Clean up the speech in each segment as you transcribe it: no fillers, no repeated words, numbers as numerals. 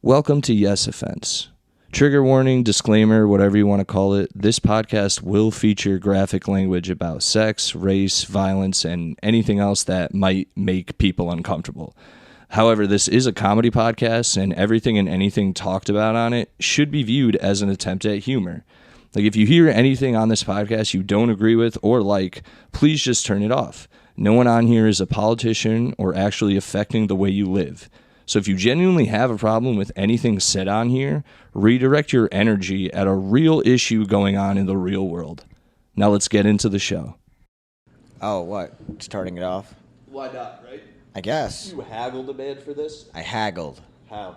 Welcome to Yes Offense. Trigger warning, disclaimer, whatever you want to call it. This podcast will feature graphic language about sex, race, violence, and anything else that might make people uncomfortable. However, this is a comedy podcast, and everything and anything talked about on it should be viewed as an attempt at humor. Like, if you hear anything on this podcast you don't agree with or like, please just turn it off. No one on here is a politician or actually affecting the way you live. So if you genuinely have a problem with anything said on here, redirect your energy at a real issue going on in the real world. Now let's get into the show. Oh, what? Starting it off? Why not, right? I guess. You haggled a man for this? I haggled. How?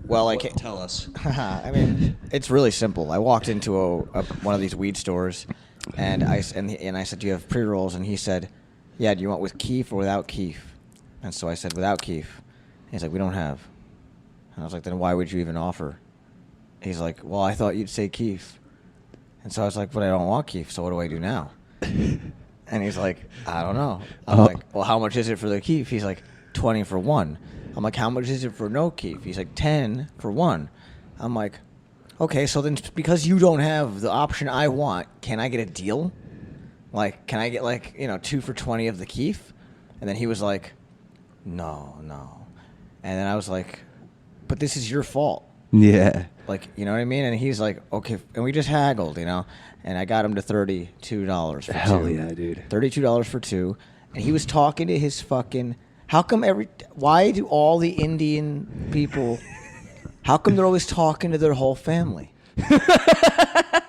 Well, I What? can't. Tell us. I mean, it's really simple. I walked into one of these weed stores, and I said, "Do you have pre-rolls?" And he said, "Yeah. Do you want with keef or without keef?" And so I said, "Without keef." He's like, "We don't have." And I was like, "Then why would you even offer?" He's like, "Well, I thought you'd say keef." And so I was like, "But I don't want keef, so what do I do now?" And he's like, "I don't know." I'm like, "Well, how much is it for the keef?" He's like, 20 for one. I'm like, "How much is it for no keef?" He's like, 10 for one. I'm like, "Okay, so then because you don't have the option I want, can I get a deal? Like, can I get 2 for 20 of the keef?" And then he was like, No. And then I was like, "But this is your fault." Yeah. Like, you know what I mean? And he's like, "Okay." And we just haggled, And I got him to $32 for two. Hell yeah, dude. $32 for two. And he was talking to his fucking... Why do all the Indian people... How come they're always talking to their whole family?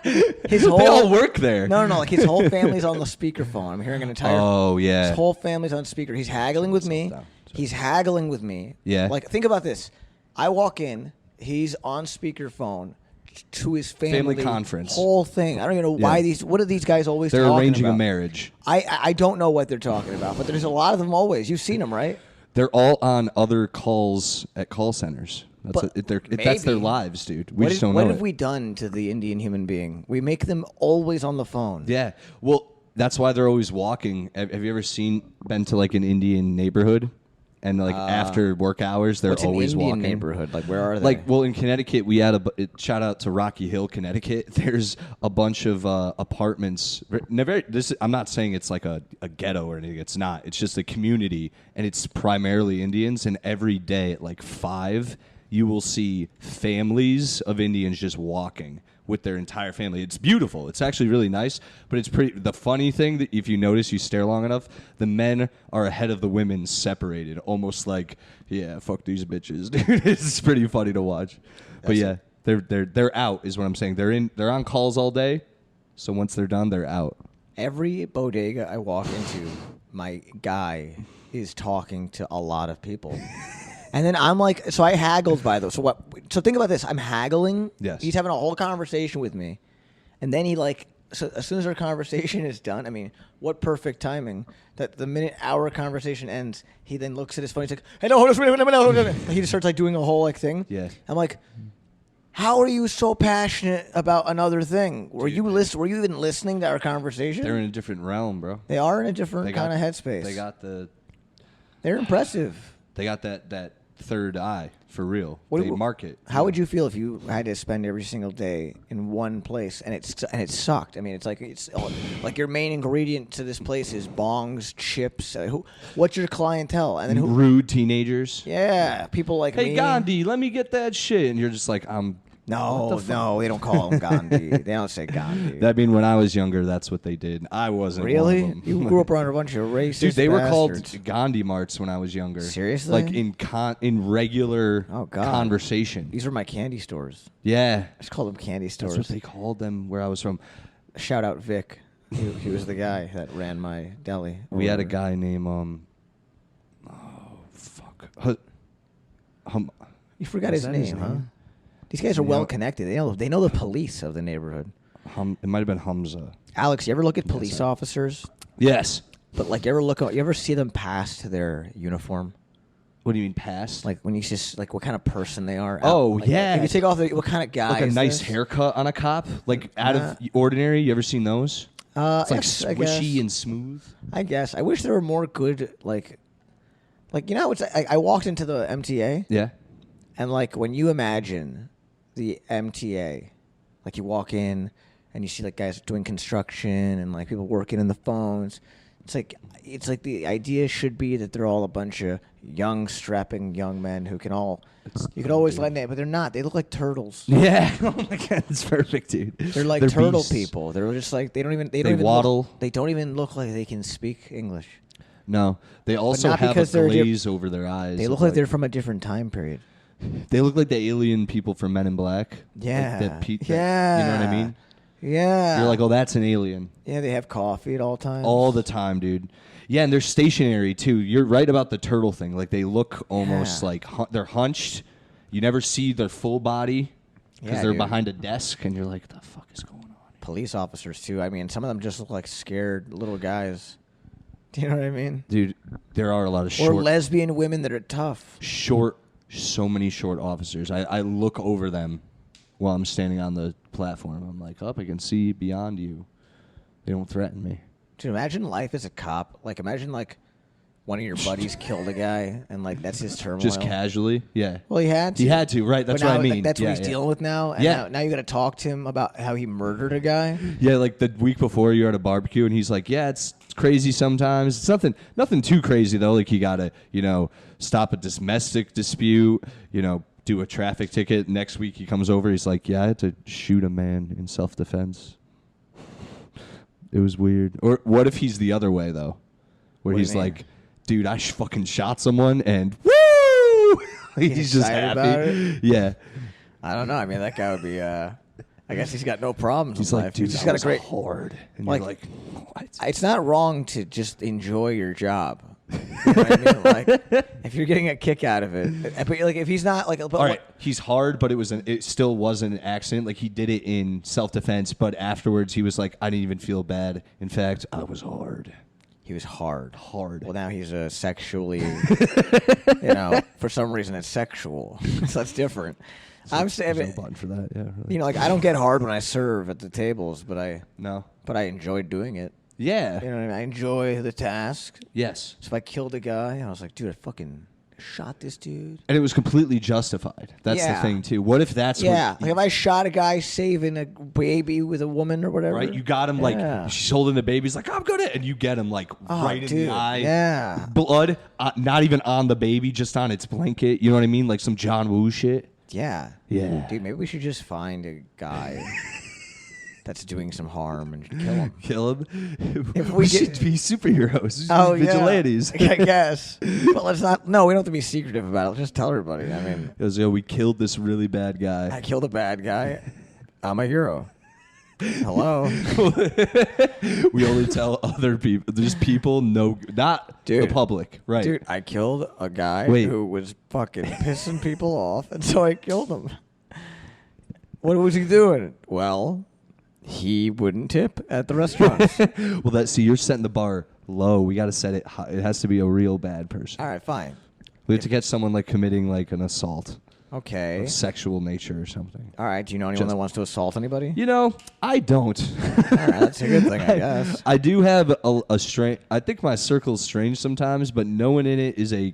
They all work there. No. Like, his whole family's on the speakerphone. I'm hearing an entire... Oh, yeah. His whole family's on speaker. He's haggling with me. He's haggling with me. Yeah. Like, think about this. I walk in. He's on speakerphone to his family conference. Whole thing. I don't even know why what are these guys always They're talking arranging about? a marriage. I don't know what they're talking about, but there's a lot of them always. You've seen them, right? They're all on other calls at call centers. That's their lives, dude. We just don't know What it. have we done to the Indian human being? We make them always on the phone. Yeah. Well, that's why they're always walking. Have you ever been to like an Indian neighborhood? And like after work hours, they're always Indian walking. Neighborhood? Like, where are they? Like, well, in Connecticut, we had shout out to Rocky Hill, Connecticut. There's a bunch of apartments. I'm not saying it's like a ghetto or anything. It's not. It's just a community, and it's primarily Indians. And every day at like 5, you will see families of Indians just walking with their entire family. It's beautiful. It's actually really nice, but it's pretty. The funny thing that if you notice, you stare long enough, the men are ahead of the women, separated, almost like, yeah, fuck these bitches, dude. It's pretty funny to watch. But yeah, they're out is what I'm saying. They're on calls all day, so once they're done, they're out. Every bodega I walk into, my guy is talking to a lot of people. And then I'm like, so I haggled by those. So think about this. I'm haggling. Yes. He's having a whole conversation with me. And then so as soon as our conversation is done, I mean, what perfect timing that the minute our conversation ends, he then looks at his phone. He's like, "Hey, no, hold on." He just starts like doing a whole like thing. Yeah. I'm like, how are you so passionate about another thing? Were you even listening to our conversation? They're in a different realm, bro. They are in a different kind of headspace. They're impressive. They got that third eye for real. They market. How would you feel if you had to spend every single day in one place and it sucked? I mean, it's like your main ingredient to this place is bongs, chips. What's your clientele? And then rude teenagers. Yeah, people like Hey me. Gandhi, let me get that shit, and you're just like, No, they don't call him Gandhi. They don't say Gandhi. I mean, when I was younger, that's what they did. I wasn't Really? one of them. You grew up around a bunch of racist Dude, they were bastards. called Gandhi marts when I was younger. Seriously? Like in regular conversation. These were my candy stores. Yeah. I just called them candy stores. That's what they called them where I was from. Shout out Vic. He was the guy that ran my deli. We had a guy named You forgot his name, huh? These guys are well connected. They know the police of the neighborhood. It might have been Hamza. Alex, you ever look at police officers? Yes. But like, you ever see them past their uniform? What do you mean past? Like when you just like what kind of person they are. Oh, yeah. If you take off what kind of guy? Like a nice haircut on a cop, like out of ordinary. You ever seen those? It's like squishy and smooth. I guess. I wish there were more good like I walked into the MTA. Yeah. And like when you imagine the MTA, like you walk in and you see like guys doing construction and like people working in the phones. It's like the idea should be that they're all a bunch of young, strapping young men who can all. You could always lend it, but they're not. They look like turtles. Yeah. Oh my god, it's perfect, dude. They're like turtle beasts. people. They're just like they waddle. They don't even look like they can speak English. No, they also not have a because they're glaze over their eyes. They look like they're from a different time period. They look like the alien people from Men in Black. Yeah. Yeah. You know what I mean? Yeah. You're like, oh, that's an alien. Yeah, they have coffee at all times. All the time, dude. Yeah, and they're stationary, too. You're right about the turtle thing. Like, they look almost like they're hunched. You never see their full body because they're behind a desk, and you're like, what the fuck is going on? Police officers, too. I mean, some of them just look like scared little guys. Do you know what I mean? Dude, there are a lot of short... Or lesbian women that are tough. So many short officers. I look over them while I'm standing on the platform. I'm like, I can see beyond you. They don't threaten me. Dude, imagine life as a cop. Like, imagine, like, one of your buddies killed a guy, and, like, that's his turmoil. Just casually? Yeah. Well, he had to. He had to, right. That's what I mean. Like, that's what he's dealing with now. And now you got to talk to him about how he murdered a guy. Yeah, like the week before you're at a barbecue, and he's like, yeah, it's crazy sometimes. It's nothing too crazy, though. Like, you got to, stop a domestic dispute, do a traffic ticket. Next week he comes over, he's like, yeah, I had to shoot a man in self-defense. It was weird. Or what if he's the other way, though? Where he's like, dude, I fucking shot someone, and woo! He's just happy. About it? Yeah. I don't know. I mean, that guy would be, I guess he's got no problems He's in like, life. dude, he's that got was a great hard. And like, you're like, what? It's not wrong to just enjoy your job. You know what I mean? Like, if you're getting a kick out of it, but like, if he's not like, all right, he's hard, but it still wasn't an accident. Like, he did it in self-defense, but afterwards he was like, I didn't even feel bad. In fact, I was hard. He was hard. Hard. Well, now he's sexually, for some reason it's sexual, so that's different. I'm saying, no button for that. Yeah. Really. Like, I don't get hard when I serve at the tables, but I enjoy doing it. Yeah. You know what I mean? I enjoy the task. Yes. So if I killed a guy, I was like, dude, I fucking shot this dude. And it was completely justified. That's the thing, too. What if that's what... Yeah. Like, if I shot a guy saving a baby with a woman or whatever. Right? You got him, like, she's holding the baby. He's like, I'm good at it. And you get him, like, right in the eye. Yeah. Blood, not even on the baby, just on its blanket. You know what I mean? Like some John Woo shit. Yeah. Yeah. Dude, maybe we should just find a guy that's doing some harm and kill him. Kill him? If we should be superheroes. Vigilantes. Yeah. I guess. But let's not. No, we don't have to be secretive about it. Let's just tell everybody. I mean, it was, we killed this really bad guy. I killed a bad guy. I'm a hero. Hello. We only tell other people. There's people, not the public. Right. Dude, I killed a guy who was fucking pissing people off, and so I killed him. What was he doing? Well, he wouldn't tip at the restaurants. Well, you're setting the bar low. We got to set it high. It has to be a real bad person. All right, fine. We have to catch someone like committing like an assault. Okay. Of sexual nature or something. All right. Do you know anyone that wants to assault anybody? I don't. All right. That's a good thing, I guess. I do have a strange... I think my circle's strange sometimes, but no one in it is a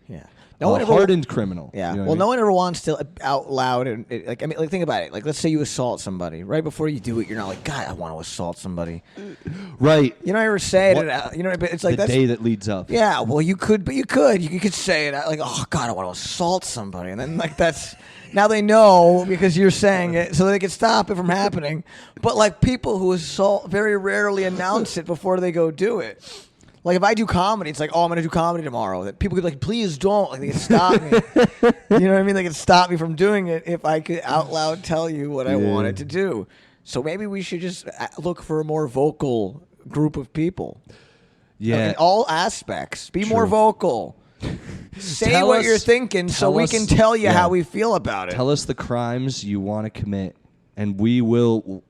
hardened criminal. Yeah. You know no one ever wants to out loud and think about it. Like, let's say you assault somebody. Right before you do it, you're not like, God, I want to assault somebody. Right. You don't ever say it. But it's like the day that leads up. Yeah. Well, you could say it like, oh God, I want to assault somebody, and then like that's. Now they know because you're saying it, so they can stop it from happening. But like people who assault very rarely announce it before they go do it. Like if I do comedy, it's like, oh, I'm going to do comedy tomorrow. That people could be like, please don't. Like they can stop me. You know what I mean? They can stop me from doing it if I could out loud tell you what I wanted to do. So maybe we should just look for a more vocal group of people. Yeah. Like in all aspects. Be more vocal. Say what you're thinking so we can tell you how we feel about it. Tell us the crimes you want to commit, and we won't.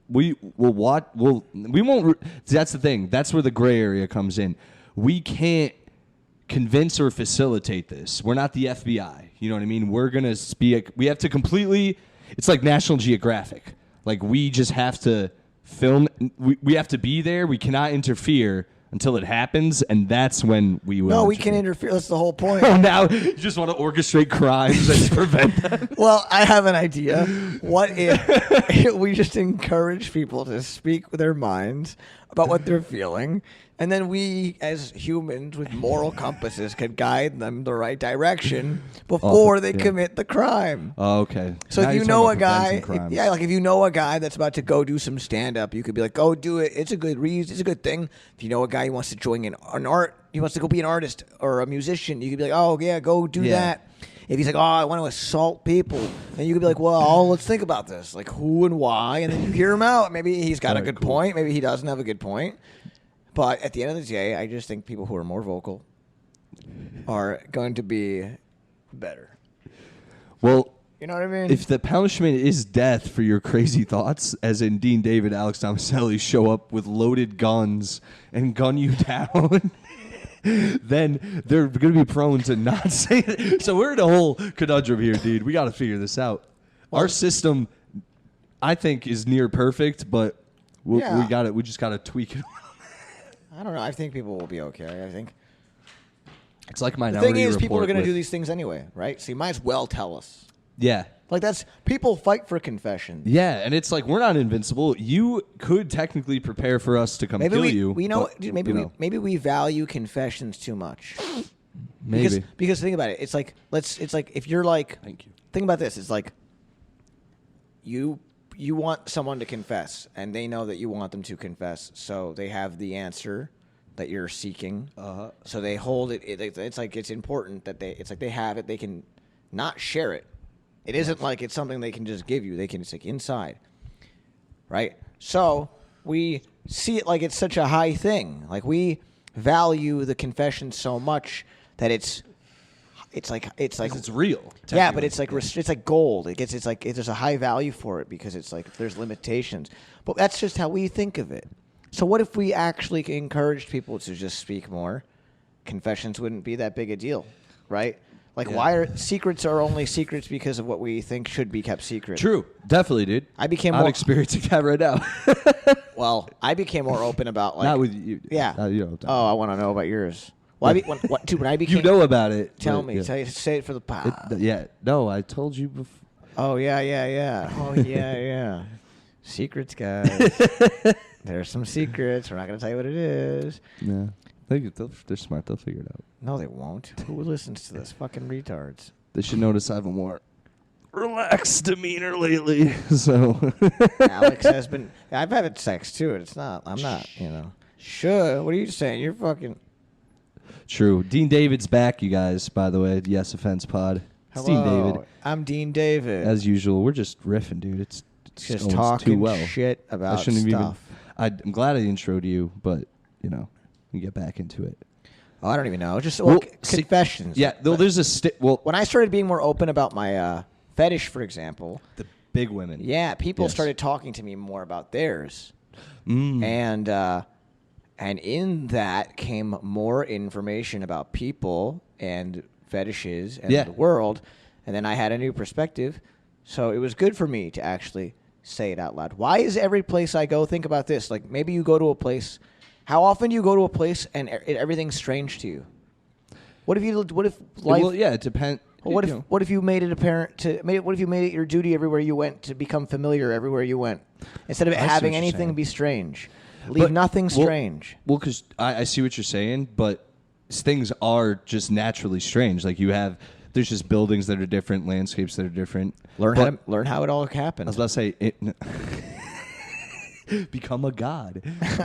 That's the thing. That's where the gray area comes in. We can't convince or facilitate this. We're not the FBI. You know what I mean? We're going to we have to completely, it's like National Geographic. Like we just have to film. We have to be there. We cannot interfere, until it happens, and that's when we will. No, we can interfere. That's the whole point. Oh, now you just want to orchestrate crimes and prevent them. Well, I have an idea. What if we just encourage people to speak with their minds about what they're feeling, and then we, as humans with moral compasses, can guide them the right direction before they commit the crime. Oh, okay. So now if you're you know a talking about guy, preventing crimes. like if you know a guy that's about to go do some stand-up, you could be like, go do it. It's a good reason. It's a good thing. If you know a guy who wants to join an art, he wants to go be an artist or a musician, you could be like, oh, yeah, go do that. If he's like, oh, I want to assault people, then you could be like, well, let's think about this. Like, who and why? And then you hear him out. Maybe he's got a good point. Maybe he doesn't have a good point. But at the end of the day, I just think people who are more vocal are going to be better. Well, you know what I mean? if the punishment is death for your crazy thoughts, as in Dean David, Alex Tomaselli show up with loaded guns and gun you down... then they're going to be prone to not say it. So we're in a whole conundrum here, dude. We got to figure this out. Our system, I think, is near perfect, but we got it. We just got to tweak it. I don't know. I think people will be okay. I think it's like the Minority thing is, Report people are going to with- do these things anyway, right? So you might as well tell us. Yeah. Like that's people fight for confessions. Yeah, and it's like we're not invincible. You could technically prepare for us to come kill you. Maybe we value confessions too much. Maybe Because think about it. It's like if you're like, Thank you. Think about this. It's like you want someone to confess, and they know that you want them to confess, so they have the answer that you're seeking. So they hold it. It's like it's important that they have it. They can not share it. It isn't like it's something they can just give you. It's like inside, right? So we see it like it's such a high thing. Like we value the confession so much that it's like it's real. Yeah, but it's like gold. There's a high value for it because it's like there's limitations. But that's just how we think of it. So what if we actually encouraged people to just speak more? Confessions wouldn't be that big a deal, right? Like, why are secrets only secrets because of what we think should be kept secret? True. Definitely, dude. I'm experiencing that right now. Well, I became more open about like Not with you. Yeah. I want to know about yours. Well, when I became You know about it. Tell but, me. yeah. Say it for the pod. No, I told you before. Oh yeah. Oh yeah. Secrets, guys. There's some secrets. We're not gonna tell you what it is. Yeah. They're smart. They'll figure it out. No, they won't. Who listens to this? Fucking retards. They should notice I have a more relaxed demeanor lately. So Alex has been. I've had sex too. I'm not. Sure. What are you saying? You're fucking. True. Dean David's back, you guys. By the way, Yes Offense Pod. It's Dean David. I'm Dean David. As usual, we're just riffing, dude. It's just going talking too well. shit about I shouldn't stuff. I'm glad I introed you, but we get back into it. Oh, I don't even know. Just confessions. Yeah, though there's a when I started being more open about my fetish, for example, the big women. Yeah, people Yes. started talking to me more about theirs, Mm. and in that came more information about people and fetishes and the world, and then I had a new perspective. So it was good for me to actually say it out loud. Why is every place I go? Think about this. Like maybe you go to a place. How often do you go to a place and everything's strange to you? What if life? Well, yeah, it depends. Well, what if you made it apparent what if you made it your duty everywhere you went to become familiar everywhere you went, instead of having anything be strange? Leave nothing strange. Well, because I see what you're saying, but things are just naturally strange. Like there's just buildings that are different, landscapes that are different. Learn how it all happened. I was about to say become a god.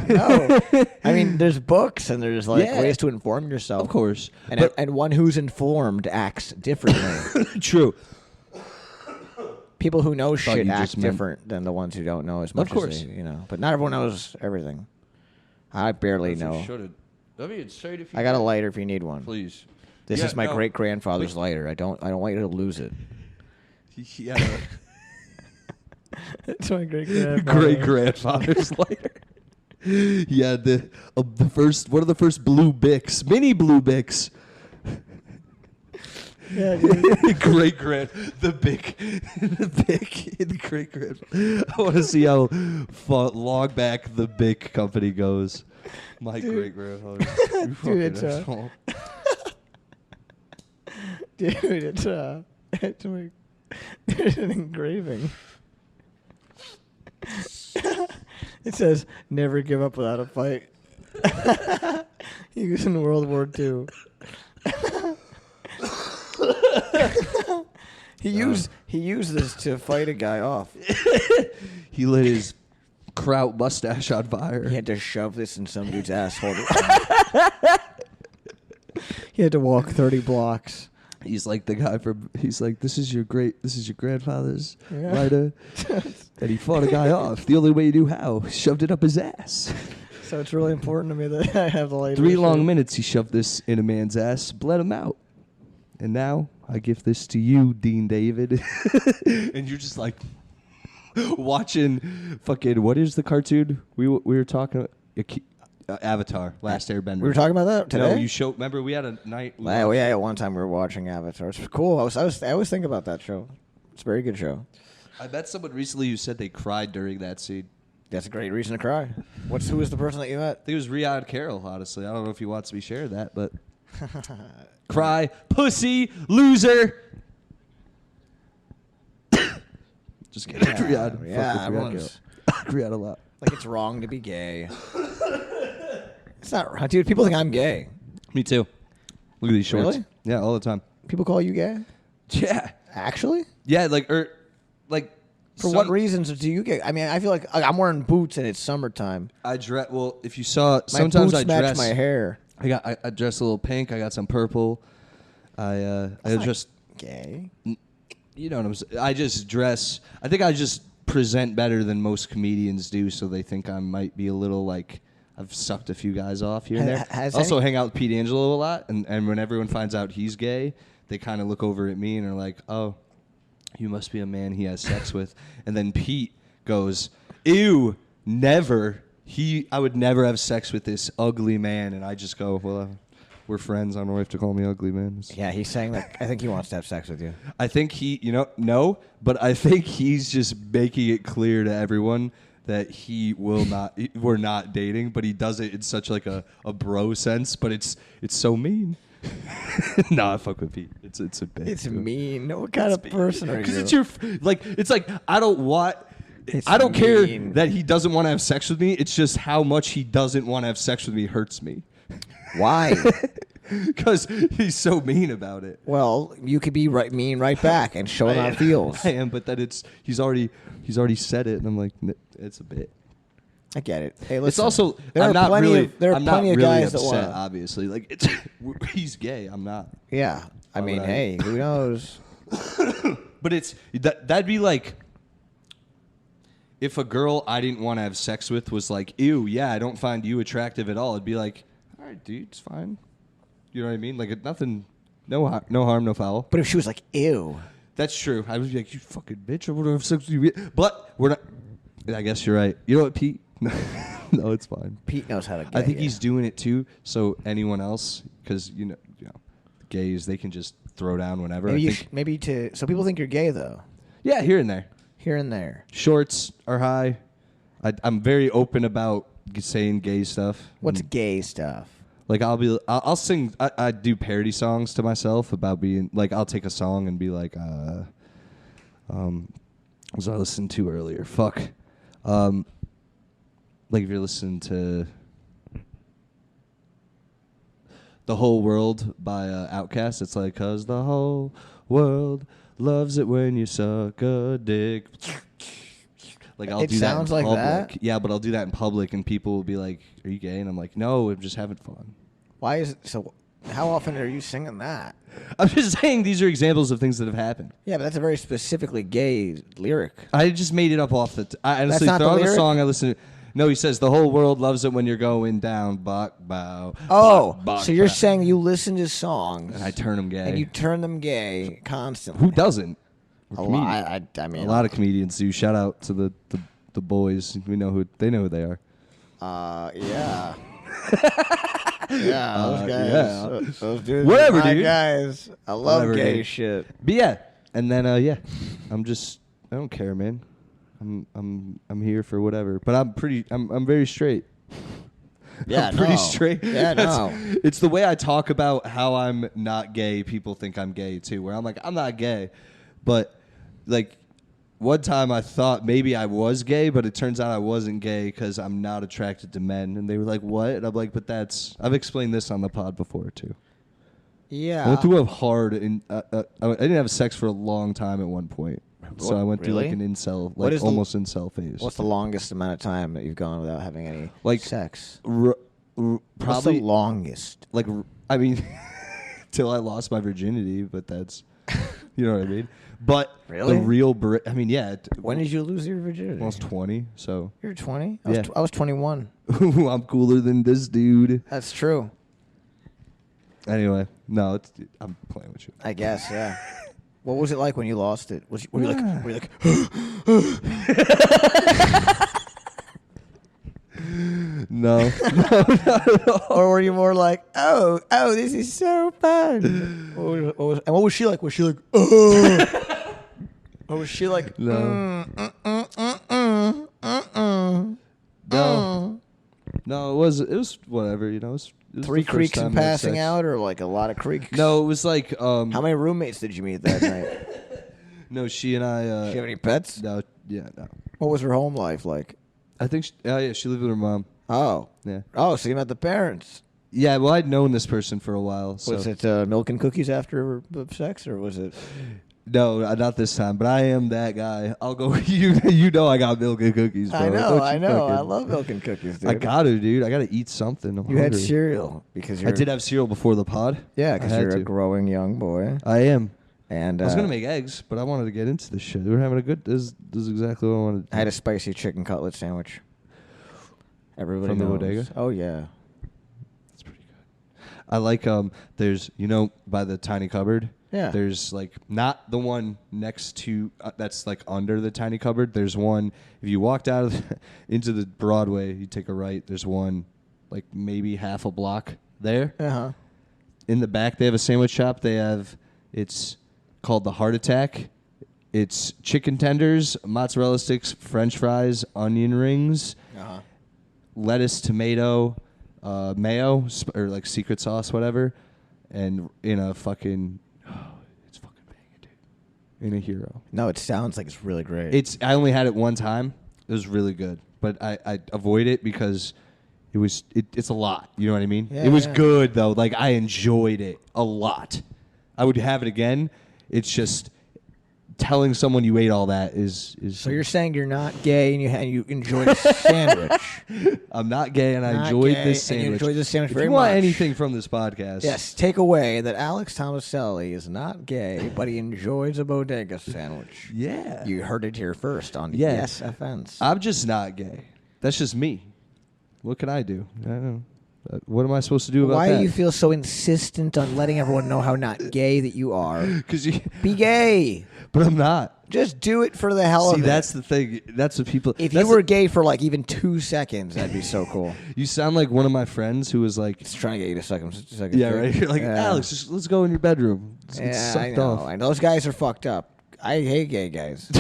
No, I mean there's books and there's ways to inform yourself. Of course, and one who's informed acts differently. True. People who know shit act different than the ones who don't know as much. Of course, as they, But not everyone knows everything. I barely know. I got a lighter if you need one. Please. This is my great grandfather's lighter. I don't want you to lose it. Yeah. It's my great grandfather's lighter. Yeah, the first one of the first blue Bics, mini blue Bics. Yeah, dude. Great grand, the Bic, the great grandfather. I want to see how long back the Bic company goes. My Dude. great grandfather. Dude, it's dude, it's there's an engraving. It says, "Never give up without a fight." He was in World War II. He used this to fight a guy off. He lit his kraut mustache on fire. He had to shove this in some dude's asshole. He had to walk 30 blocks. He's like the guy from. He's like, this is your grandfather's Yeah. writer, and he fought a guy off. The only way he knew how, shoved it up his ass. So it's really important to me that I have the latest. 3 long minutes he shoved this in a man's ass, bled him out, and now I give this to you, Dean David, and you're just like watching fucking what is the cartoon we were talking about? Avatar, Last Airbender. We were talking about that today. No, you showed. Remember, we had a night. Yeah, one time we were watching Avatar. It's cool. I always think about that show. It's a very good show. I bet someone recently who said they cried during that scene. That's a great reason to cry. Who was the person that you met? I think it was Riyadh Carroll, honestly. I don't know if he wants to be shared that, but cry, pussy, loser. Just kidding. Riyadh. Yeah, Fuck with everyone's Riyadh a lot. like it's wrong to be gay. It's not right, dude. People think I'm gay. Me too. Look at these shorts. Really? Yeah, all the time. People call you gay? Yeah. Actually? Yeah, For what reasons do you get? I mean, I feel like I'm wearing boots and it's summertime. I dress. Well, if you saw, My sometimes boots I match dress. my hair. I dress a little pink. I got some purple. I just Gay. you know what I'm saying. I just dress. I think I just present better than most comedians do, so they think I might be a little like I've sucked a few guys off here and there. I also hang out with Pete Angelo a lot, and when everyone finds out he's gay, they kind of look over at me and are like, "Oh, you must be a man he has sex with." And then Pete goes, "Ew, never. I would never have sex with this ugly man." And I just go, "Well, we're friends. I don't know if to call me ugly, man." Yeah, he's saying that. I think he wants to have sex with you. I think no, but I think he's just making it clear to everyone that he will not. We're not dating, but he does it in such like a bro sense. But it's so mean. Nah, I fuck with Pete. It's a bit. It's mean. What kind of person are you? Because it's your it's like I don't care that he doesn't want to have sex with me. It's just how much he doesn't want to have sex with me hurts me. Why? Because he's so mean about it. Well, you could be mean right back and show him how it feels. I am, but then he's already said it, and I'm like, it's a bit. I get it. Hey, listen. It's also there I'm are not plenty really of there are I'm plenty not of really guys upset, that want. obviously. Like it's he's gay. I'm not. Yeah, I mean, hey, who knows? But that'd be like if a girl I didn't want to have sex with was like, "Ew, yeah, I don't find you attractive at all." It'd be like, "All right, dude, it's fine." You know what I mean? Like nothing, no harm, no foul. But if she was like, "Ew," That's true. I would be like, "You fucking bitch! I want to have sex with you." But we're not. I guess you're right. You know what, Pete? No, it's fine. Pete knows how to. I think he's doing it too. So anyone else, because you know, gays, they can just throw down whenever. So people think you're gay though. Yeah, here and there. Here and there. Shorts are high. I'm very open about saying gay stuff. What's gay stuff? Like I'll sing. I do parody songs to myself about being like I'll take a song and be like, what was I listening to earlier? Fuck. Like if you're listening to The Whole World by Outkast, it's like, 'cause the whole world loves it when you suck a dick. Like I'll do that in sounds like public. that? Yeah, but I'll do that in public and people will be like, "Are you gay?" And I'm like, "No, I'm just having fun." Why is it so? How often are you singing that? I'm just saying these are examples of things that have happened. Yeah, but that's a very specifically gay lyric. I just made it up off the. I honestly not the throw on the lyric? song I listen to. No, he says the whole world loves it when you're going down. Bok bow. Oh, bok, bok, so you're bow. saying you listen to songs And I turn them gay. and you turn them gay constantly. Who doesn't? A lot. I mean, A lot of comedians do. Shout out to the boys. They know who they are. Yeah. Yeah, those guys. yeah. Those dudes. Whatever, are my dude. guys. I love Whatever, gay dude. shit. But yeah, and then I don't care, man. I'm here for whatever. But I'm very straight. Yeah, I'm pretty no. straight. Yeah, no. It's the way I talk about how I'm not gay. People think I'm gay too. Where I'm like, I'm not gay, but like one time I thought maybe I was gay, but it turns out I wasn't gay because I'm not attracted to men. And they were like, "What?" And I'm like, "But I've explained this on the pod before too." Yeah. I went through a hard, I didn't have sex for a long time at one point. So I went through like an incel, like almost incel phase. What's the longest amount of time that you've gone without having any sex? Probably What's the longest? Like, I mean, till I lost my virginity, but that's, you know what I mean? But really? The real, I mean, yeah. When did you lose your virginity? I was 20, so. You're 20? Yeah. I was 21. I'm cooler than this dude. That's true. Anyway, no, I'm playing with you. I guess, yeah. What was it like when you lost it? Were you like No, not at all. Or were you more like, oh, this is so fun? What was she like? Was she like, oh? Or was she like, no. No, it was whatever, you know. It was 3 the first creeks and time I had passing sex. out, or like a lot of creeks? No, it was like How many roommates did you meet that night? No, she and I. Did she have any pets? No, yeah, no. What was her home life like? I think. She lived with her mom. Oh. Yeah. Oh, so you met the parents. Yeah, well, I'd known this person for a while. So. Was it milk and cookies after sex, or was it? No, not this time. But I am that guy. I'll go. You know, I got milk and cookies, bro. I know. I fucking- love milk and cookies, dude. I got to, dude. I got to eat something. I'm You had hungry. cereal because I did have cereal before the pod. Yeah, I because had you're to. a growing young boy. I am. And I was gonna make eggs, but I wanted to get into this shit. We were having a good. This is exactly what I wanted. I had a spicy chicken cutlet sandwich. Everybody From the knows. bodega? Oh yeah. That's pretty good. I like there's by the tiny cupboard. Yeah. There's like not the one next to that's like under the tiny cupboard. There's one if you walked out of into the Broadway, you take a right. There's one like maybe half a block there. Uh-huh. In the back, they have a sandwich shop. It's called the Heart Attack. It's chicken tenders, mozzarella sticks, French fries, onion rings, lettuce, tomato, mayo, or like secret sauce, whatever, and in a fucking, it's fucking banging, dude. In a hero. No, it sounds like it's really great. I only had it one time. It was really good, but I avoid it because it's a lot. You know what I mean? Yeah, it was yeah. good though. Like I enjoyed it a lot. I would have it again. It's just telling someone you ate all that is. So you're saying you're not gay and you enjoyed a sandwich? I'm not gay and I Not enjoyed gay, this and you sandwich. enjoyed this sandwich if very you want much. anything from this podcast, Yes. Take away that Alex Tomaselli is not gay, but he enjoys a bodega sandwich. Yeah. You heard it here first on Yeah. Yes Offense. I'm just not gay. That's just me. What can I do? I don't know. What am I supposed to do about Why that? do you feel so insistent on letting everyone know how not gay that you are? Because Be gay. but I'm not. Just do it for the hell See, of it. that's the thing. That's what people. If that's you were gay for like even 2 seconds, that'd be so cool. You sound like one of my friends who was like, Just trying to get you to suck him. yeah, right. You're like, Yeah. Alex, just, let's go in your bedroom. Let's get Yeah, I sucked know. off. And those guys are fucked up. I hate gay guys.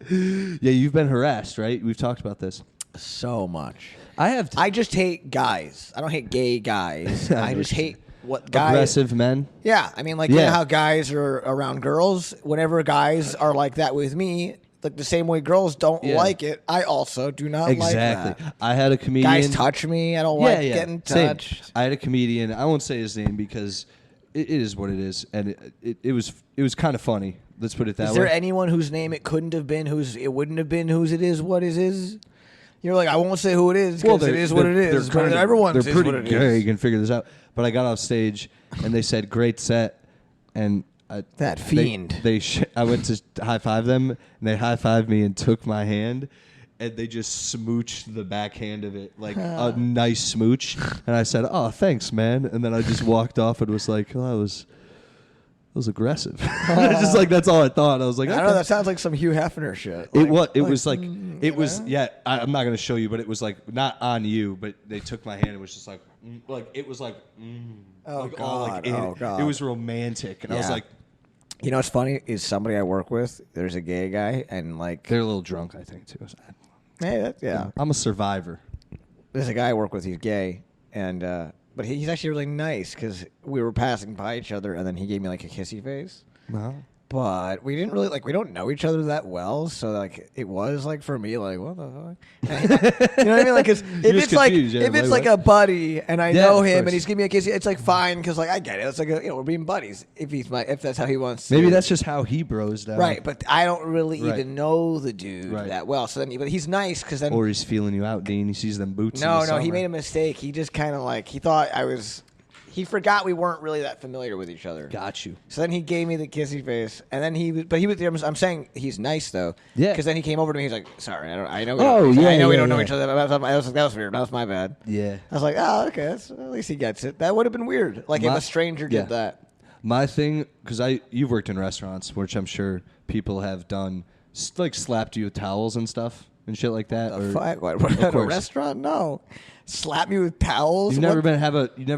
Yeah, you've been harassed, right? We've talked about this. So much. I have I just hate guys. I don't hate gay guys. I I just understand. hate what guys. aggressive men. Yeah, I mean, like you Yeah. know how guys are around girls. Whenever guys are like that with me, like the same way girls don't Yeah. like it, I also do not Exactly. like that. I had a comedian. Guys touch me. I don't Yeah, like yeah. getting Same. touched. I had a comedian. I won't say his name because it is what it is, and it was kind of funny. Let's put it that Is way. there anyone whose name it couldn't have been, whose it wouldn't have been, whose it is, what it is? You're like, I won't say who it is because it is what it is. But everyone's they're is pretty what it gay. is. You can figure this out. But I got off stage and they said, "Great set," and That fiend. I went to high five them and they high fived me and took my hand. And they just smooched the backhand of it, like a nice smooch. And I said, "Oh, thanks, man." And then I just walked off and was like, "Oh, that was aggressive." It's just like that's all I thought. I was like, I don't know. That sounds like some Hugh Hefner shit. it was. It like, was like. It you was. know? Yeah. I'm not gonna show you, but it was like not on you, but they took my hand. And it was just like it was like. Oh, like, all, like, God. Oh, God. It was romantic, and I was Yeah. like, You know what's funny is somebody I work with. There's a gay guy, and like They're a little drunk, I think, too. hey, yeah. I'm a survivor. There's a guy I work with. He's gay, and but he's actually really nice because we were passing by each other, and then he gave me like a kissy face. Wow. But we didn't really we don't know each other that well, so like it was like for me like what the fuck, you know what I mean? Like 'cause if it's like if it's like a buddy and I know him and he's giving me a kiss, it's like fine because like I get it. It's like we're being buddies if that's how he wants. Maybe to. That's just how he bros down. Right, but I don't really even know the dude that well. So then, but he's nice because then or he's feeling you out, Dean. He sees them boots. No, in the he summer. made a mistake. He just kind of he thought I was. He forgot we weren't really that familiar with each other. Got you. So then he gave me the kissy face, and then he was. I'm saying he's nice though. Yeah. Because then he came over to me. He's like, "Sorry, I know. We don't know each other." That was weird. That was my bad. Yeah. I was like, "Oh, okay. At least he gets it." That would have been weird. Like if a stranger did that. My thing, because you've worked in restaurants, which I'm sure people have done, like slapped you with towels and stuff and shit like that. What, at a restaurant? No. Slap me with towels? You've never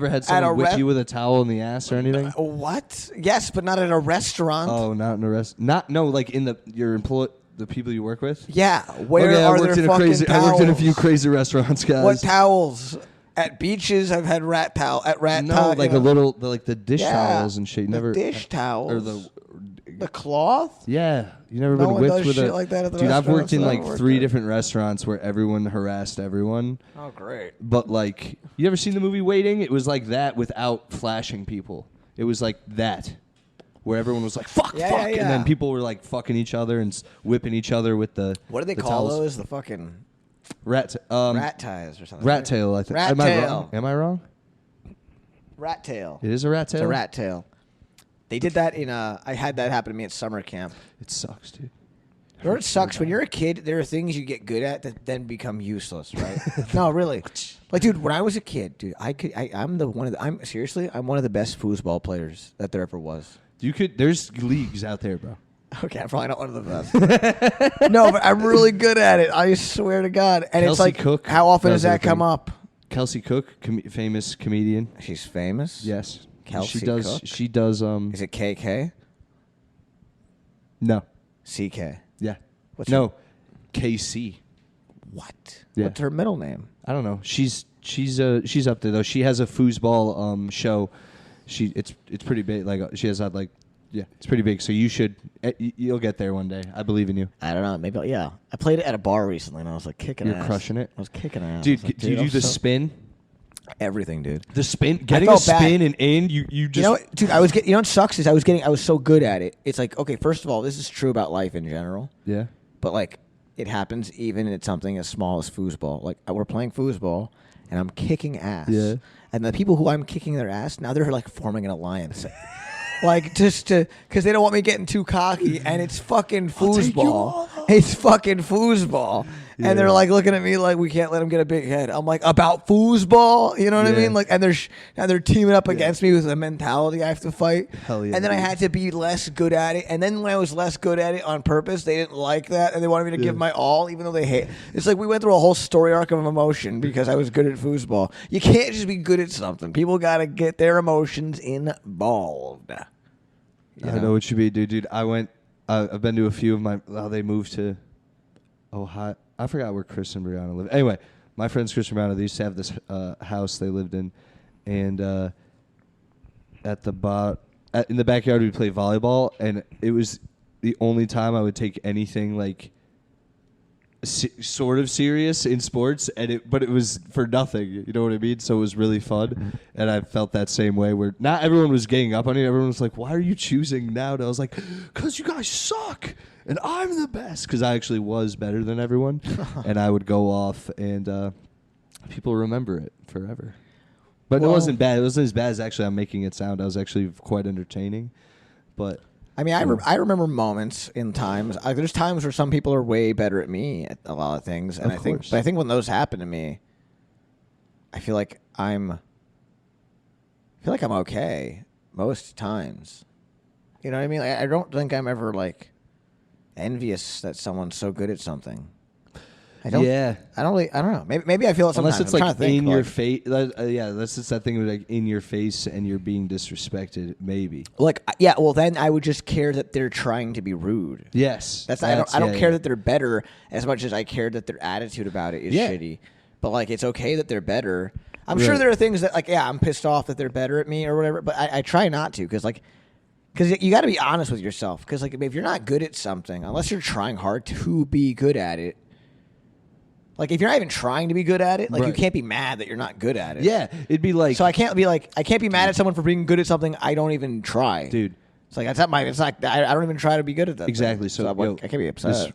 had someone whip you with a towel in the ass or anything? What? Yes, but not at a restaurant. Oh, not in a restaurant. Like in the people you work with? Yeah. Where are there fucking towels? I worked in a few crazy restaurants, guys. What towels? At beaches, I've had rat towel. At rat towel. No, like a little, the dish towels and shit. You never dish towels. Or the cloth? Yeah. You never No been one whipped does with shit a like that at the Dude, I've worked in restaurants like 3 different restaurants where everyone harassed everyone. Oh, great. But like, you ever seen the movie Waiting? It was like that without flashing people. It was like that. Where everyone was like, fuck, Yeah. and then people were like fucking each other and whipping each other with the What do they call towels. those? The fucking rat ties or something. rat tail, I think. Rat Am I tail. wrong? Am I wrong? Rat tail. It is a rat tail? It's a rat tail. They did that in I had that happen to me at summer camp. It sucks, dude. You know, it sucks when you're a kid. There are things you get good at that then become useless, right? No, really. Like, dude, when I was a kid, dude, I'm one of the best foosball players that there ever was. There's leagues out there, bro. Okay, I'm probably not one of the best. No, but I'm really good at it. I swear to God. And Kelsey it's like, Cook how often does does that her come thing. up? Kelsey Cook, famous comedian. She's famous. Yes. Kelsey Cook? She does. Is it KK? No. CK. Yeah. What's KC. What? Yeah. What's her middle name? I don't know. She's up there though. She has a foosball show. It's pretty big. Like she has had it's pretty big. So you'll get there one day. I believe in you. I don't know. Maybe I played it at a bar recently and I was like kicking ass. You're crushing it. I was kicking ass. Dude, Like, do you do the spin? Everything, dude. The spin, getting a spin and in, you just. You know what, dude, what sucks is I was so good at it. It's like, okay, first of all, this is true about life in general. Yeah. But like it happens even at something as small as foosball. Like we're playing foosball and I'm kicking ass. Yeah. And the people who I'm kicking their ass, now they're like forming an alliance. Like just because they don't want me getting too cocky, and it's fucking foosball. It's fucking foosball, and they're like looking at me like we can't let him get a big head. I'm like about foosball, you know what I mean? Like, and they're teaming up against me with a mentality I have to fight. Hell yeah, and then I had to be less good at it, and then when I was less good at it on purpose, they didn't like that, and they wanted me to give my all, even though they hate. It's like we went through a whole story arc of emotion because I was good at foosball. You can't just be good at something. People got to get their emotions involved. I know what you mean, dude. I've been to a few of my. They moved to Ohio. I forgot where Chris and Brianna live. Anyway, my friends Chris and Brianna, they used to have this house they lived in, and in the backyard we'd play volleyball, and it was the only time I would take anything like sort of serious in sports, but it was for nothing. You know what I mean? So it was really fun, and I felt that same way. Where not everyone was ganging up on you. Everyone was like, "Why are you choosing now?" And I was like, "Cause you guys suck, and I'm the best." Because I actually was better than everyone, and I would go off, and people remember it forever. But it wasn't bad. It wasn't as bad as actually I'm making it sound. I was actually quite entertaining, but. I mean, I remember moments in times. There's times where some people are way better at me at a lot of things, and I think when those happen to me, I feel like I'm okay most times. You know what I mean? I don't think I'm ever like envious that someone's so good at something. I don't. Yeah. I don't know. Maybe I feel it sometimes. Unless it's I'm like trying to think, in your face. Yeah, unless it's that thing where like in your face and you're being disrespected. Maybe. Like, yeah. Well, then I would just care that they're trying to be rude. Yes. I don't care that they're better as much as I care that their attitude about it is shitty. But like, it's okay that they're better. I'm sure there are things that like, yeah, I'm pissed off that they're better at me or whatever. But I try not to because you got to be honest with yourself. Because like, if you're not good at something, unless you're trying hard to be good at it. Like, if you're not even trying to be good at it, like, you can't be mad that you're not good at it. Yeah, it'd be like... So I can't be mad at someone for being good at something I don't even try. Dude. It's like, I don't even try to be good at that. Exactly. So I can't be upset.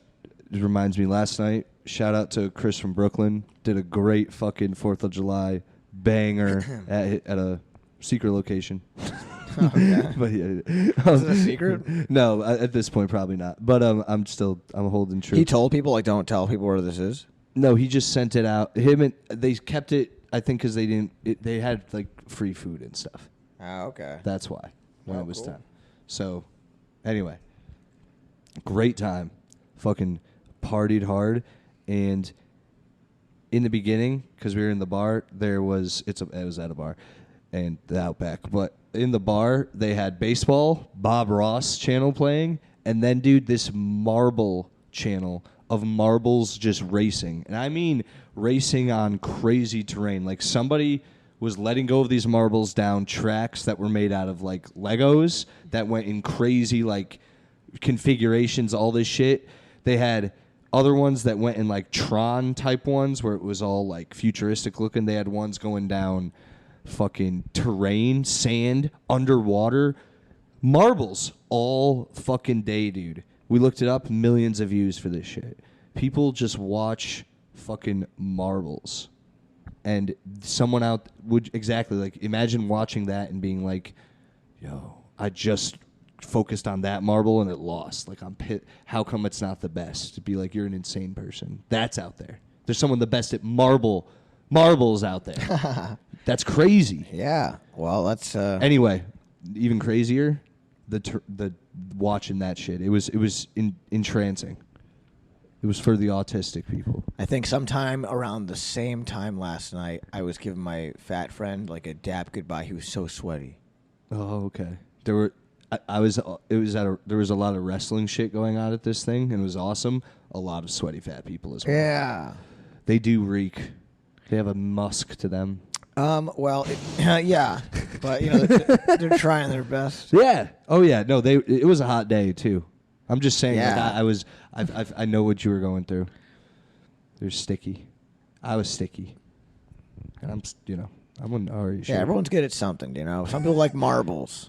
This reminds me, last night, shout out to Chris from Brooklyn. Did a great fucking 4th of July banger at a secret location. Okay. But yeah, is it a secret? No, at this point, probably not. But I'm holding true. He told people, like, don't tell people where this is? No, he just sent it out. They kept it, I think, because they had like free food and stuff. Oh, okay. That's why when it was cool. time. So, anyway, great time. Fucking partied hard, and in the beginning, because we were in the bar, it was at a bar, and the Outback. But in the bar, they had baseball, Bob Ross channel playing, and then, dude, this marble channel of marbles just racing. And I mean racing on crazy terrain. Like somebody was letting go of these marbles down tracks that were made out of like Legos that went in crazy like configurations, all this shit. They had other ones that went in like Tron type ones where it was all like futuristic looking. They had ones going down fucking terrain, sand, underwater, marbles all fucking day, dude. We looked it up, millions of views for this shit. People just watch fucking marbles. And someone out would exactly like imagine watching that and being like, yo, I just focused on that marble and it lost. Like I'm pit. How come it's not the best? To be like, you're an insane person. That's out there. There's someone the best at marbles out there. That's crazy. Yeah. Well, that's Anyway, even crazier. The watching that shit. It was entrancing. It was for the autistic people. I think sometime around the same time last night, I was giving my fat friend like a dap goodbye. He was so sweaty. Oh, okay. There was a lot of wrestling shit going on at this thing, and it was awesome. A lot of sweaty fat people as well. Yeah. They do reek. They have a musk to them. Well, yeah, but you know they're trying their best. Yeah. Oh yeah. No, it was a hot day too. I'm just saying. Yeah. Like I know what you were going through. They're sticky. I was sticky, and I'm already sure. Yeah, everyone's good at something. You know, some people like marbles.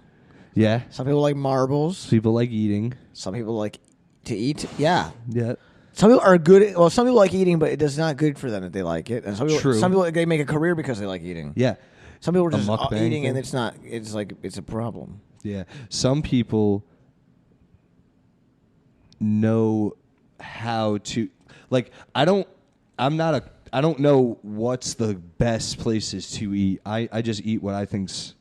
Yeah. Some people like marbles. People like eating. Some people like to eat. Yeah. Yeah. Some people are good. Well, some people like eating, but it is not good for them if they like it. And some people they make a career because they like eating. Yeah. Some people are just eating, thing. and it's not. It's like it's a problem. Yeah. Some people know how to like. I don't know what's the best places to eat. I just eat what I think's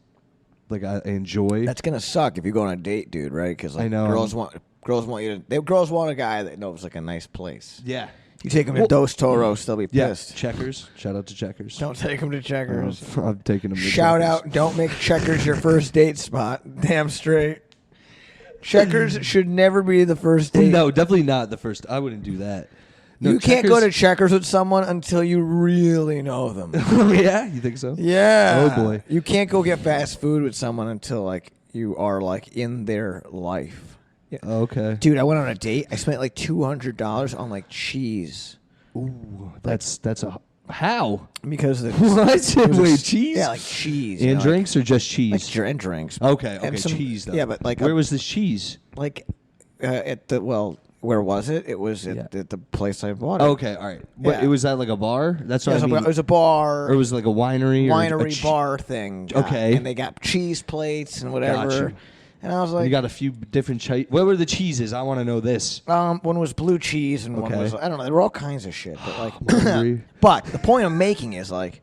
like I enjoy. That's gonna suck if you go on a date, dude. Right? Because like, I know girls want you to. Girls want a guy that knows like a nice place. Yeah. You take them to Dos Toros, they'll be pissed. Yeah. Checkers. Shout out to Checkers. Don't take them to Checkers. I'm taking them to Shout Checkers. out, don't make Checkers your first date spot. Damn straight. Checkers should never be the first date. No, definitely not the first. I wouldn't do that. No, you can't go to Checkers with someone until you really know them. Yeah? You think so? Yeah. Oh, boy. You can't go get fast food with someone until like you are like in their life. Yeah. Okay. Dude, I went on a date. I spent like $200 on like cheese. Ooh, that's a how? Because the what? Wait, cheese? Yeah, like cheese. And drinks or just cheese? Like and drinks. Okay, cheese though. Yeah, but like where was this cheese? Like at the where was it? It was at the place I bought it. Okay, all right. But Yeah. it was at like a bar? That's what I mean. It was a bar. Or it was like a winery? Bar thing. Okay. And they got cheese plates and whatever. Gotcha. And I was like, you got a few different what were the cheeses? I want to know this. one was blue cheese and one was, I don't know, there were all kinds of shit. But like, but the point I'm making is like,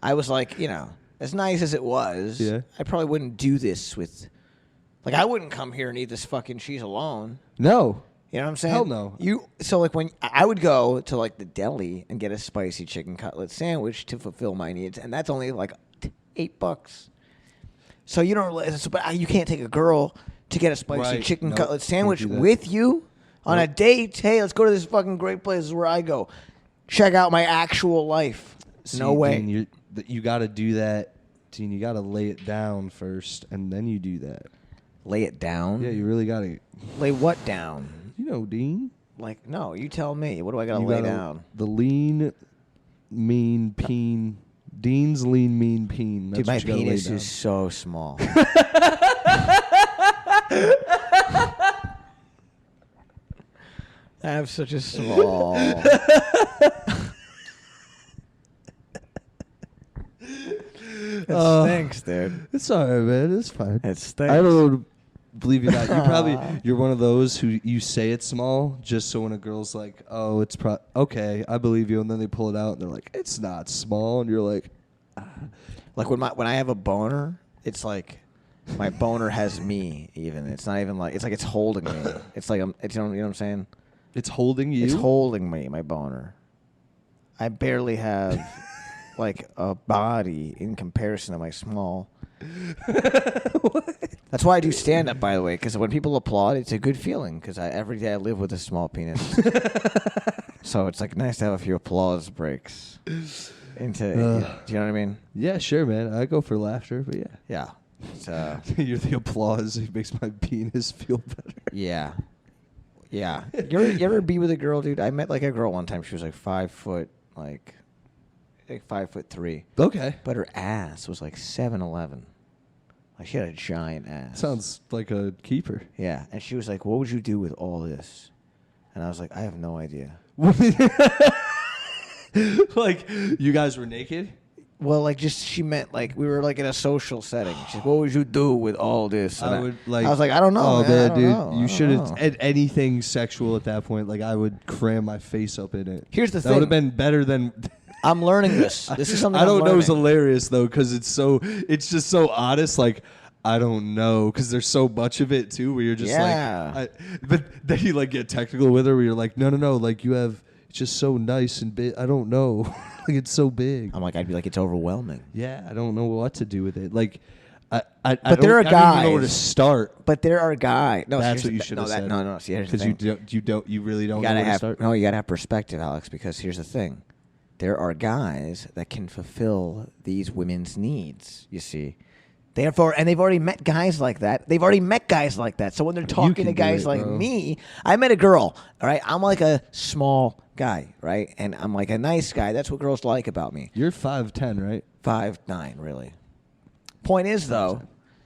I was like, you know, as nice as it was, I probably wouldn't do this with, like, I wouldn't come here and eat this fucking cheese alone. No. You know what I'm saying? Hell no. So like when I would go to like the deli and get a spicy chicken cutlet sandwich to fulfill my needs, and that's only like $8. So you don't, but you can't take a girl to get a spicy chicken cutlet sandwich with you on a date. Hey, let's go to this fucking great place. This is where I go. Check out my actual life. See, no way. Dean, you got to do that. Dean, you got to lay it down first, and then you do that. Lay it down? Yeah, you really got to. Lay what down? You know, Dean. Like, no, you tell me. What do I got to lay down? The lean, mean, peen. Dean's lean, mean, peen. That's dude, my what you gotta penis lay down. is so small. I have such a small. It stinks, dude. It's all right, man. It's fine. It stinks. I don't believe you that. You're one of those who you say it's small just so when a girl's like, oh, it's okay, I believe you, and then they pull it out and they're like, it's not small, and you're like, like when I have a boner, it's like my boner has me. Even it's not even like it's holding me. It's like you know what I'm saying? It's holding you. It's holding me. My boner. I barely have like a body in comparison to my small. That's why I do stand up, by the way, because when people applaud, it's a good feeling. Because every day I live with a small penis, so it's like nice to have a few applause breaks. Do you know what I mean? Yeah, sure, man. I go for laughter, but yeah. Yeah. It's, You're the applause. It makes my penis feel better. Yeah. Yeah. You ever be with a girl, dude? I met like a girl one time. She was like 5 foot, like 5'3". Okay. But her ass was like 7'11". Like she had a giant ass. Sounds like a keeper. Yeah. And she was like, what would you do with all this? And I was like, I have no idea. Like, you guys were naked? Well, like, just she meant like we were like in a social setting. She's like, what would you do with all this? And I was like, I don't know. Oh man, dude, know. you should have had anything sexual at that point. Like, I would cram my face up in it. Here's the thing. That would have been better than. I'm learning this. This is something I don't I'm know. learning. It's hilarious though, because it's just so honest. Like, I don't know, because there's so much of it too, where you're just like, but then you like get technical with her, where you're like, no, like you have. It's just so nice and big. I don't know. Like, it's so big. I'm like, I'd be like, it's overwhelming. Yeah, I don't know what to do with it. Like, there are I don't even know where to start. But there are guys. No, that's what you should have said. No. See, here's the thing. Because you really don't know where to start. No, you gotta have perspective, Alex. Because here's the thing: there are guys that can fulfill these women's needs. You see. Therefore, and they've already met guys like that. So when they're talking to guys like me, I met a girl. All right, I'm like a small guy, right, and I'm like a nice guy. That's what girls like about me. You're 5'10", right? 5'9", really. Point is, though,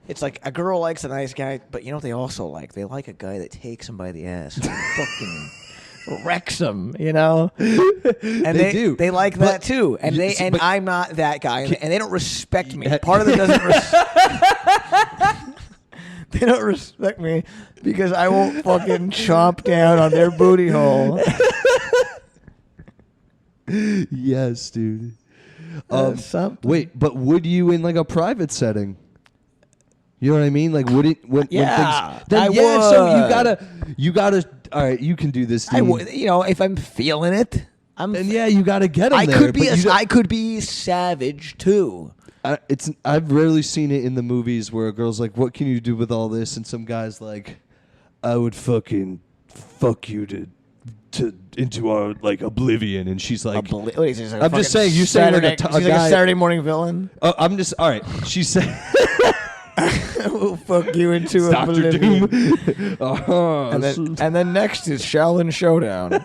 it's like a girl likes a nice guy, but you know what they also like? They like a guy that takes them by the ass and fucking wrecks them, you know? And they do. They like that too. And I'm not that guy, and they don't respect me. Part of them doesn't they don't respect me because I won't fucking chomp down on their booty hole. Yes, dude. Wait, but would you in like a private setting? You know what I mean? Like, would it? When things, then, I would. So you gotta. All right, you can do this. I would. You know, if I'm feeling it, you gotta get them. I could be savage too. I've rarely seen it in the movies where a girl's like, "What can you do with all this?" and some guy's like, "I would fucking fuck you to into our like oblivion," and she's like, "I'm just saying, you say like a guy, like a Saturday morning villain." I'm just all right. She said. We'll fuck you into oblivion. And then next is Shaolin Showdown.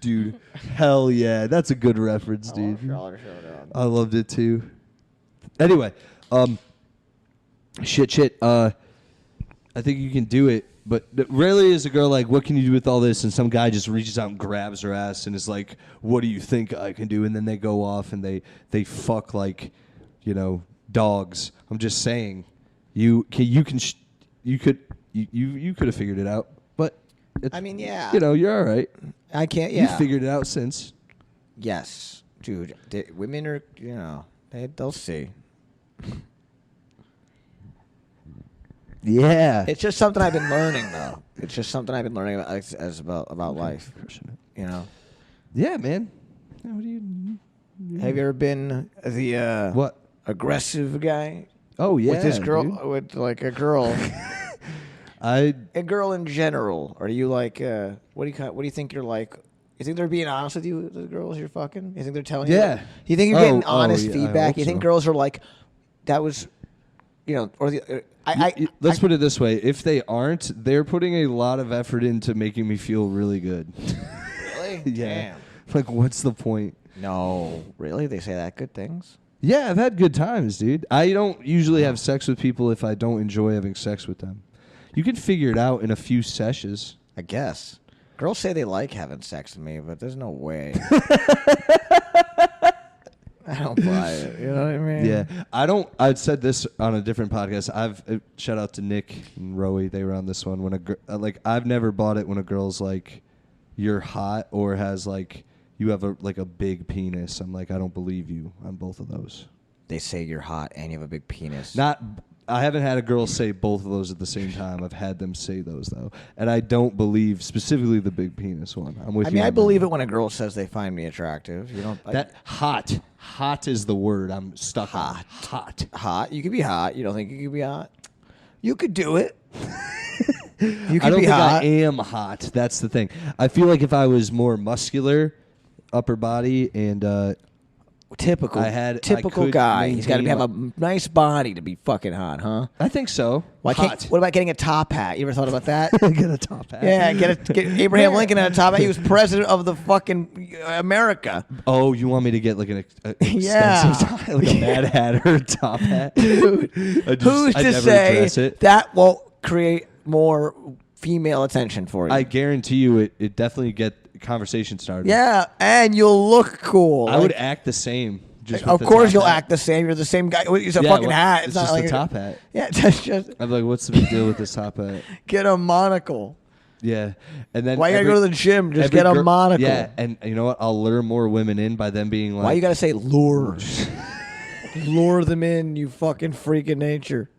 Dude, hell yeah. That's a good reference, dude. Shaolin Showdown. I loved it too. Anyway, shit. I think you can do it, but rarely is a girl like, "What can you do with all this?" and some guy just reaches out and grabs her ass and is like, "What do you think I can do?" and then they go off and they fuck like, dogs. I'm just saying. You could have figured it out, but yeah. You're all right. I can't. Yeah, you figured it out since. Yes, dude. Women are, they'll see. Yeah. It's just something I've been learning, though. It's just something I've been learning about life. You know. Yeah, man. What do you? Have you ever been the What? aggressive guy? Oh yeah, with this girl, dude. with like a girl, a girl in general. Are you like what do you think you're like? You think they're being honest with you, the girls you're fucking? You think they're telling you? Yeah. You think you're getting Oh, honest yeah, I feedback? hope You think so. girls are like, that was, or the Let's put it this way: if they aren't, they're putting a lot of effort into making me feel really good. Really? Yeah. Damn. Like, what's the point? No, really? They say that good things? Yeah, I've had good times, dude. I don't usually have sex with people if I don't enjoy having sex with them. You can figure it out in a few sessions. I guess. Girls say they like having sex with me, but there's no way. I don't buy it. You know what I mean? Yeah, I don't. I've said this on a different podcast. Shout out to Nick and Rowie. They were on this one. When I've never bought it when a girl's like, you're hot or has like, you have a big penis. I'm like, I don't believe you on both of those. They say you're hot and you have a big penis. I haven't had a girl say both of those at the same time. I've had them say those though, and I don't believe specifically the big penis one. I'm with you. I mean, I believe it when a girl says they find me attractive. You don't hot is the word I'm stuck on. Hot. You could be hot. You don't think you could be hot? You could do it. You could I don't be think hot. I am hot. That's the thing. I feel like if I was more muscular, upper body, and Typical could guy. He's got to maintain have a nice body to be fucking hot, huh? I think so. What about getting a top hat? You ever thought about that? Get a top hat. Yeah, get Abraham Lincoln at a top hat. He was president of the fucking America. Oh, you want me to get like an Yeah. extensive top, like a Mad Hatter top hat? Dude, who's to say that won't create more female attention for you? I guarantee you it definitely get conversation started. Yeah, and you'll look cool. I would act the same. Just of with the course top you'll hat. act the same. You're the same guy. It's a fucking hat. It's not just like a top hat. Yeah, that's just I'm like, what's the big deal with this top hat? get a monocle. Yeah, and then Why you gotta go to the gym? Just get a monocle. Yeah, and you know what? I'll lure more women in by them being like. Why you gotta say lure? Lure them in, you fucking freak of nature.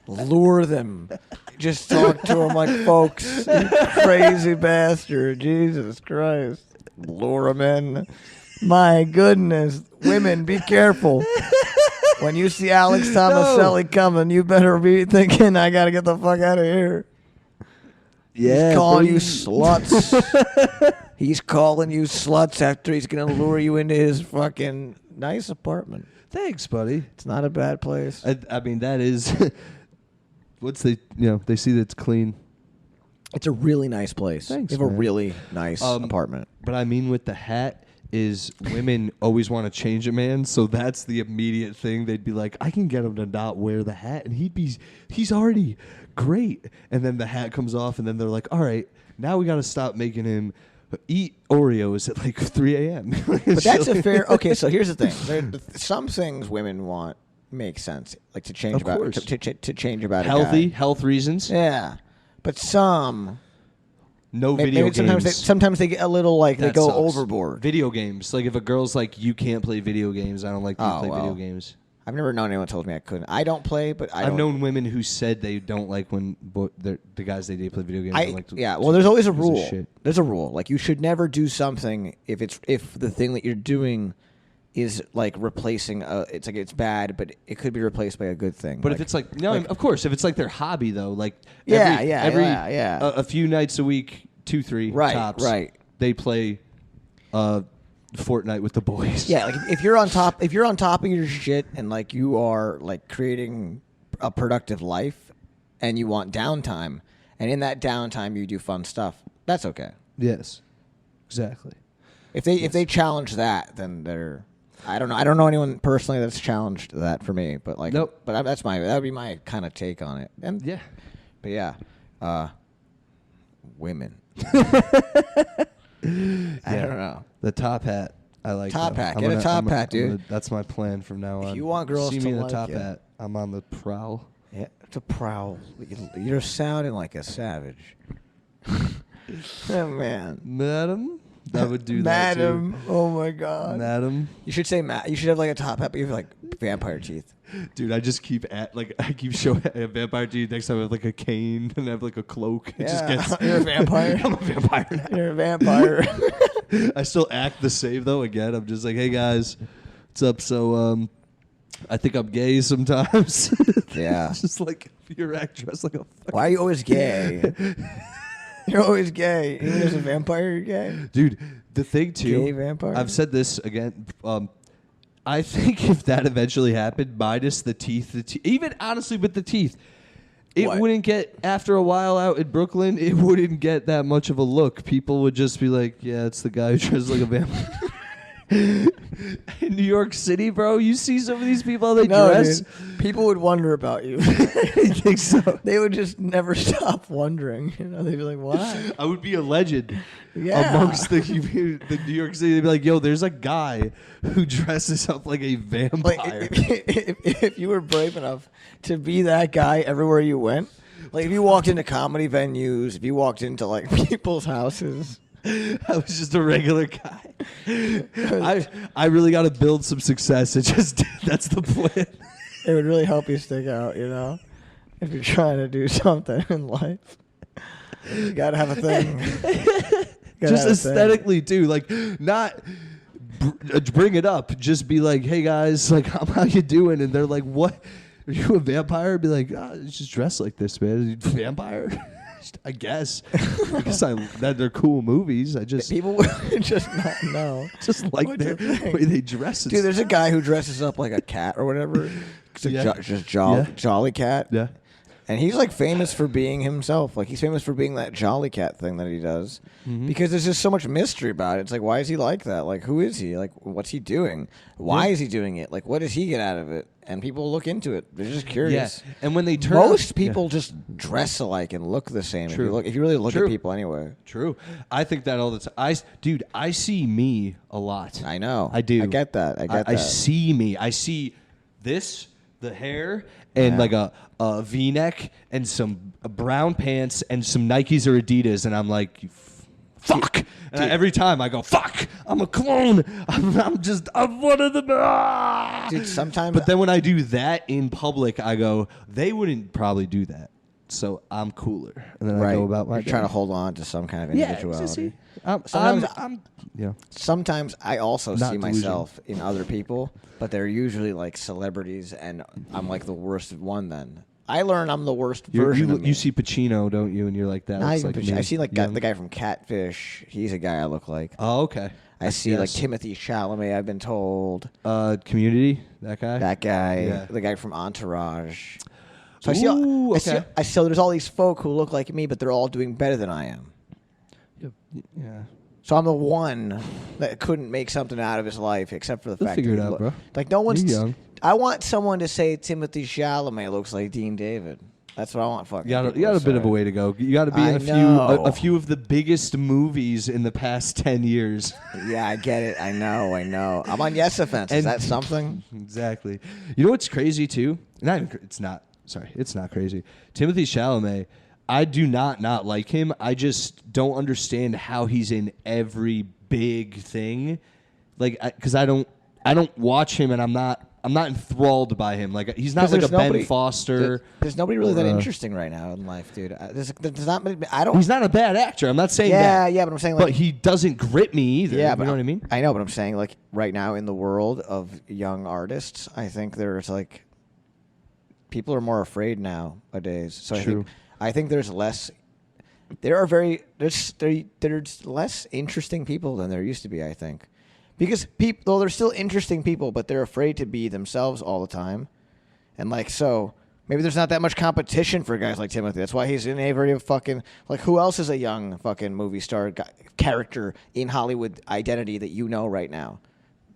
Lure them. Just talk to them like folks. You crazy bastard. Jesus Christ. Lure them in. My goodness. Women, be careful. When you see Alex Tomaselli coming, you better be thinking, I gotta get the fuck out of here. Yeah, He's calling you buddy. sluts. He's calling you sluts after he's going to lure you into his fucking nice apartment. Thanks, buddy. It's not a bad place. I mean, that is. They see that it's clean. It's a really nice place. Thanks, you have a man. really nice apartment. But I mean, with the hat, is women always want to change a man, so that's the immediate thing. They'd be like, I can get him to not wear the hat, and he's already great. And then the hat comes off, and then they're like, all right, now we got to stop making him eat Oreos at like 3 a.m. But that's a fair. Okay, so here's the thing. Some things women want make sense, like to change Of about course. to change about healthy a guy. health reasons. Yeah, but some. No Maybe video games. sometimes they get a little like That they go sucks. overboard. Video games. Like if a girl's like, you can't play video games, I don't like to play video games. I've never known anyone told me I couldn't. I don't play, but I've known women who said they don't like when the guys they date play video games. Don't like to, well, there's always a pieces of rule. shit. There's a rule. Like you should never do something if the thing that you're doing is like replacing. It's like it's bad, but it could be replaced by a good thing. But if it's like of course, if it's like their hobby though, like Yeah. a few nights a week, 2-3 tops, right. They play Fortnite with the boys. Yeah, like if you're on top of your shit and like you are like creating a productive life and you want downtime, and in that downtime you do fun stuff, that's okay. Yes. Exactly. If they challenge that, then they're. I don't know anyone personally that's challenged that for me, but like, nope. But that would be my kind of take on it. And Yeah. but yeah, women. I don't know. The top hat. I like Top that. hat. I'm Get a gonna- top I'm gonna- hat, dude. I'm gonna- that's my plan from now on. If you want girls see to me in a like top you. hat, I'm on the prowl. Yeah, it's a prowl. You're sounding like a savage. Oh man. Madam. That would do Madam. that too. Oh my god. Madam. You should say You should have like a top hat, but you have like vampire teeth. Dude, I just keep I keep showing a vampire teeth. Next time I have like a cane and I have like a cloak. It just gets. You're a vampire. I'm a vampire now. You're a vampire. I still act the same though. Again, I'm just like, hey guys, what's up? So I think I'm gay sometimes. Yeah. It's just like you're dressed like a. Why are you always gay? You're always gay. Even as a vampire, you're gay. Dude, the thing too. Gay vampire. I've said this again. I think if that eventually happened, minus the teeth, even honestly with the teeth, it wouldn't get, after a while out in Brooklyn, it wouldn't get that much of a look. People would just be like, yeah, it's the guy who dresses like a vampire. In New York City, bro, you see some of these people, how they dress. Dude, people would wonder about you. I think so. They would just never stop wondering. You know, they'd be like, why? I would be a legend amongst the New York City. They'd be like, yo, there's a guy who dresses up like a vampire. Like, if you were brave enough to be that guy everywhere you went, like if you walked into comedy venues, if you walked into like people's houses. I was just a regular guy. I really got to build some success. That's the plan. It would really help you stick out, you know, if you're trying to do something in life. You gotta have a thing. Just aesthetically too, like not bring it up. Just be like, hey guys, like how you doing? And they're like, what? Are you a vampire? Be like, just dress like this, man. Are you a vampire? I guess that they're cool movies. People would just not know. Just like the way they dress. Dude, there's a guy who dresses up like a cat or whatever. Just jolly cat. Yeah. And he's like famous for being himself. Like he's famous for being that jolly cat thing that he does. Because there's just so much mystery about it. It's like, why is he like that? Like, who is he? Like, what's he doing? Why is he doing it? Like, what does he get out of it? And people look into it. They're just curious. Yeah. And when they turn most people just dress alike and look the same. True. If you really look at people anyway. True. I think that all the time. I see me a lot. I know. I do. I get that. I see me. I see this, the hair, and like a V-neck and some brown pants and some Nikes or Adidas, and I'm like, fuck. And every time I go, fuck, I'm a clone. I'm one of them. Dude, sometimes. But then when I do that in public, I go, they wouldn't probably do that. So I'm cooler. And then I go about my day. You're trying to hold on to some kind of individuality. Sometimes I also see myself in other people, but they're usually like celebrities, and I'm like the worst one then. I learn I'm the worst version of me. You see Pacino, don't you? And you're like, that looks like me. I see like the guy from Catfish. He's a guy I look like. Oh, okay. I see like Timothy Chalamet, I've been told. Community, that guy? That guy. Yeah. The guy from Entourage. So I see there's all these folk who look like me, but they're all doing better than I am. Yeah. So I'm the one that couldn't make something out of his life, except for the fact figure that it out, bro. Like no one's. You're young. I want someone to say Timothy Chalamet looks like Dean David. That's what I want. Fucking. You got a bit of a way to go. You got to be in a few of the biggest movies in the past 10 years. Yeah, I get it. I know. I'm on Yes Offense. Is that something? Exactly. You know what's crazy too? It's not crazy. Timothy Chalamet. I do not like him. I just don't understand how he's in every big thing. Like, because I don't watch him, and I'm not enthralled by him. Like, he's not like a Ben Foster. There's nobody really that interesting right now in life, dude. There's not. He's not a bad actor. I'm not saying that. Yeah, but I'm saying like. But he doesn't grip me either. Yeah, you know what I mean? I know, but I'm saying like right now in the world of young artists, I think there's like people are more afraid nowadays. So True. I think there's less. There's less interesting people than there used to be. I think. Because though they're still interesting people, but they're afraid to be themselves all the time. And like, so maybe there's not that much competition for guys like Timothy. That's why he's in every fucking, like, who else is a young fucking movie star character in Hollywood identity that you know right now?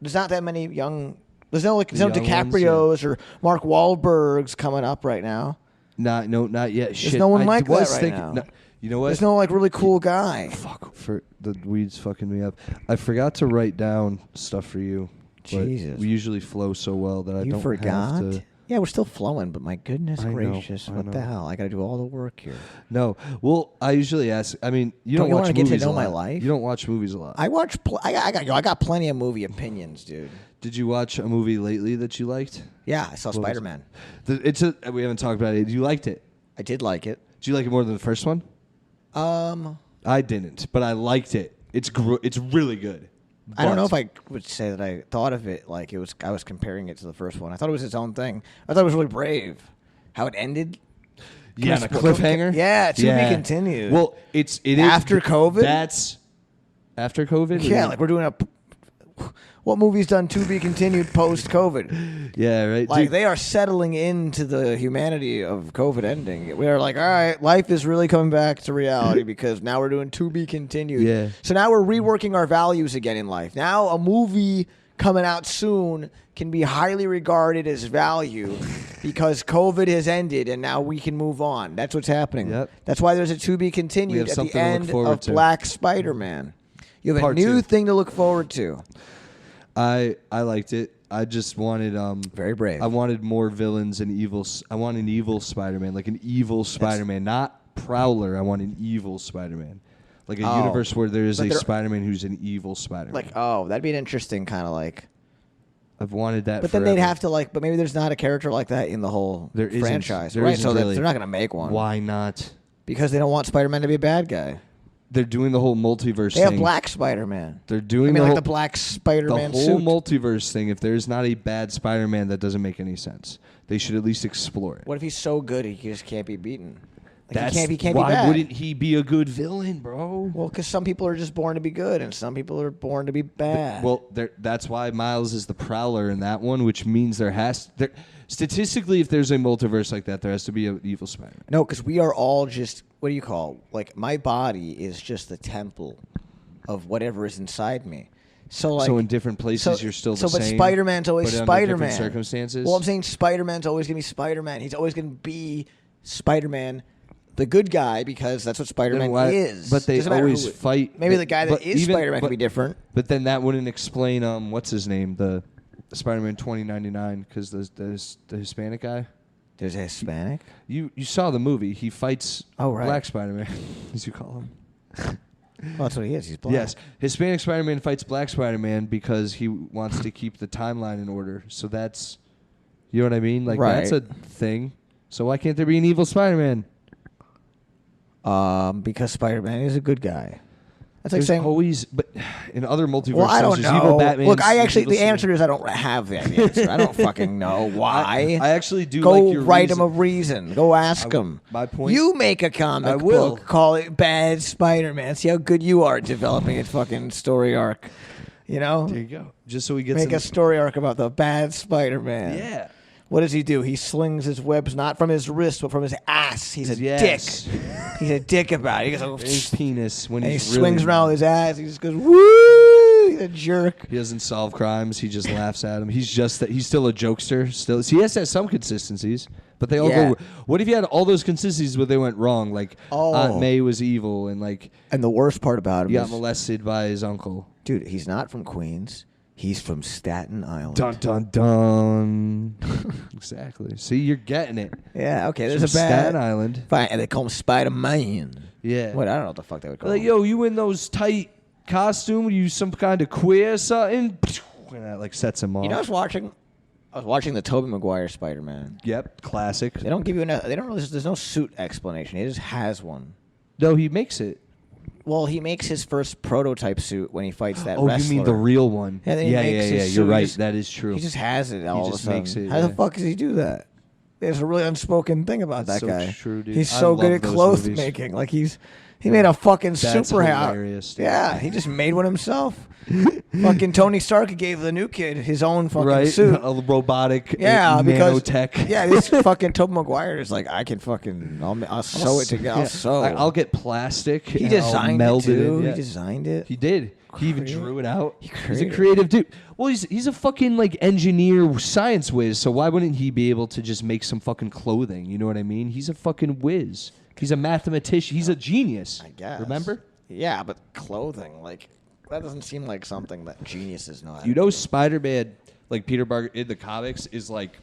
There's not that many young, there's no DiCaprios or Mark Wahlbergs coming up right now. Not yet. There's no one like that right now. No, you know what? There's no like really cool guy. Fuck, for the weed's fucking me up. I forgot to write down stuff for you. Jesus. We usually flow so well that I don't forgot? have to. Yeah, we're still flowing, but my goodness I know, gracious, I what the know. hell? I got to do all the work here. No. Well, I usually ask. I mean, you Don't don't you watch wanna get to movies know a my lot. life? You don't watch movies a lot. I watch. I got plenty of movie opinions, dude. Did you watch a movie lately that you liked? Yeah, I saw What was it? Spider-Man. We haven't talked about it. You liked it. I did like it. Did you like it more than the first one? I didn't, but I liked it. It's really good. I don't know But- if I would say that I thought of it like it was. I was comparing it to the first one. I thought it was its own thing. I thought it was really brave. How it ended. Yeah, the cliffhanger. Yeah, to be continued. Well, it is After COVID? That's after COVID. Yeah, like we're doing a. What movie's done to be continued post COVID? Yeah, right. Like Dude, they are settling into the humanity of COVID ending. We're like, all right, life is really coming back to reality because now we're doing to be continued. Yeah. So now we're reworking our values again in life. Now a movie coming out soon can be highly regarded as value because COVID has ended and now we can move on. That's what's happening. Yep. That's why there's a to be We continued have at the something to look end forward of to. Black Spider-Man. You have a Part new 2. thing to look forward to. I liked it. I just wanted Very brave. I wanted more villains and evils. I want an evil Spider-Man, like an evil Spider-Man, not Prowler. I want an evil Spider-Man, like a universe where there is But a there- Spider-Man who's an evil Spider-Man. Like, oh, that'd be an interesting kind of like. I've wanted that. But then forever. they'd have to like. But maybe there's not a character like that in the whole There isn't. franchise, There right? isn't So that really. they're not going to make one. Why not? Because they don't want Spider-Man to be a bad guy. They're doing the whole multiverse They have thing. Black Spider-Man. They're doing I mean, the like whole, the Black the Spider-Man whole suit. multiverse thing. If there's not a bad Spider-Man, that doesn't make any sense. They should at least explore it. What if he's so good he just can't be beaten? Like That's he can't why be bad. wouldn't he be a good villain, bro? Well, because some people are just born to be good, and some people are born to be bad. Well, that's why Miles is the Prowler in that one, which means statistically, if there's a multiverse like that, there has to be an evil Spider-Man. no, because we are all just what do you call? Like my body is just the temple of whatever is inside me. So like, So in different places, you're still the But same. Spider-Man's always but under Spider-Man. different circumstances. Well, I'm saying Spider-Man's always gonna be Spider-Man. He's always gonna be Spider-Man, the good guy, because that's what Spider-Man is. But they Doesn't matter always who fight. Maybe the guy that but is even- Spider-Man but- can be different. But then that wouldn't explain what's his name, the Spider-Man 2099, because the Hispanic guy. There's a Hispanic. You saw the movie. He fights Oh, right. Black Spider-Man, as you call him. Well, that's what he is. He's black. Yes, Hispanic Spider-Man fights Black Spider-Man because he wants to keep the timeline in order. So that's, you know what I mean? Like that's a Right. thing. So why can't there be an evil Spider-Man? Because Spider-Man is a good guy. That's like There's saying. always, but in other multiverses, Well, I don't there's evil know. Batman. Look, the answer is I don't have the answer. I don't fucking know why. I actually do Go like your write reason. him a reason. Go ask him. my point- You make a comic I will. book. Call it Bad Spider-Man. See how good you are at developing a fucking story arc. You know? There you go. Just so we get Make some. a story arc about the Bad Spider-Man. Yeah. What does he do? He slings his webs not from his wrist, but from his ass. He's a Yes. dick. He's a dick about it. He goes, His penis when and he he's swings really, around with his ass. He just goes, woo! He's a jerk. He doesn't solve crimes. He just laughs at him. He's still a jokester. Still, he has to have some consistencies, but they all Yeah. go. What if you had all those consistencies, but they went wrong? Like Aunt May was evil, and like And the worst part about him he got is, molested by his uncle. dude, he's not from Queens. He's from Staten Island. Dun dun dun. Exactly. See, you're getting it. Yeah, okay. There's From a bad. Staten Island. Fine, and they call him Spider-Man. Yeah. What? I don't know what the fuck they would call Like, him. yo, you in those tight costume? You some kind of queer or something? And that like sets him off. You know, I was watching the Tobey Maguire Spider-Man. Yep, classic. They don't give you enough. They don't really. There's no suit explanation. He just has one. No, he makes it. Well, he makes his first prototype suit when he fights that Oh, wrestler. you mean the real one? Yeah, then he yeah, makes yeah. his You're suit. right. He just- That is true. He just has it all just of a sudden. makes it, How the yeah. fuck does he do that? There's a really unspoken thing about that So guy. true, dude. He's I so love good at those clothes movies. making. Like he made a fucking That's super hat. hilarious, dude. Yeah, he just made one himself. Fucking Tony Stark gave the new kid his own fucking right? suit. A robotic Yeah, because nanotech. yeah, this fucking Tobey Maguire is like, I can fucking, I'll sew it together. Yeah. I'll sew. I'll get plastic. He and I'll designed it meld too. in. Yeah. He designed it. He did. He even Creative. drew it out. He's a creative. creative dude. Well, he's a fucking like engineer, science whiz. So why wouldn't he be able to just make some fucking clothing? You know what I mean? He's a fucking whiz. He's a mathematician. He's a genius. I guess. Remember? Yeah, but clothing, like, that doesn't seem like something that geniuses know how to You know, do. Spider-Man, like Peter Parker in the comics, is like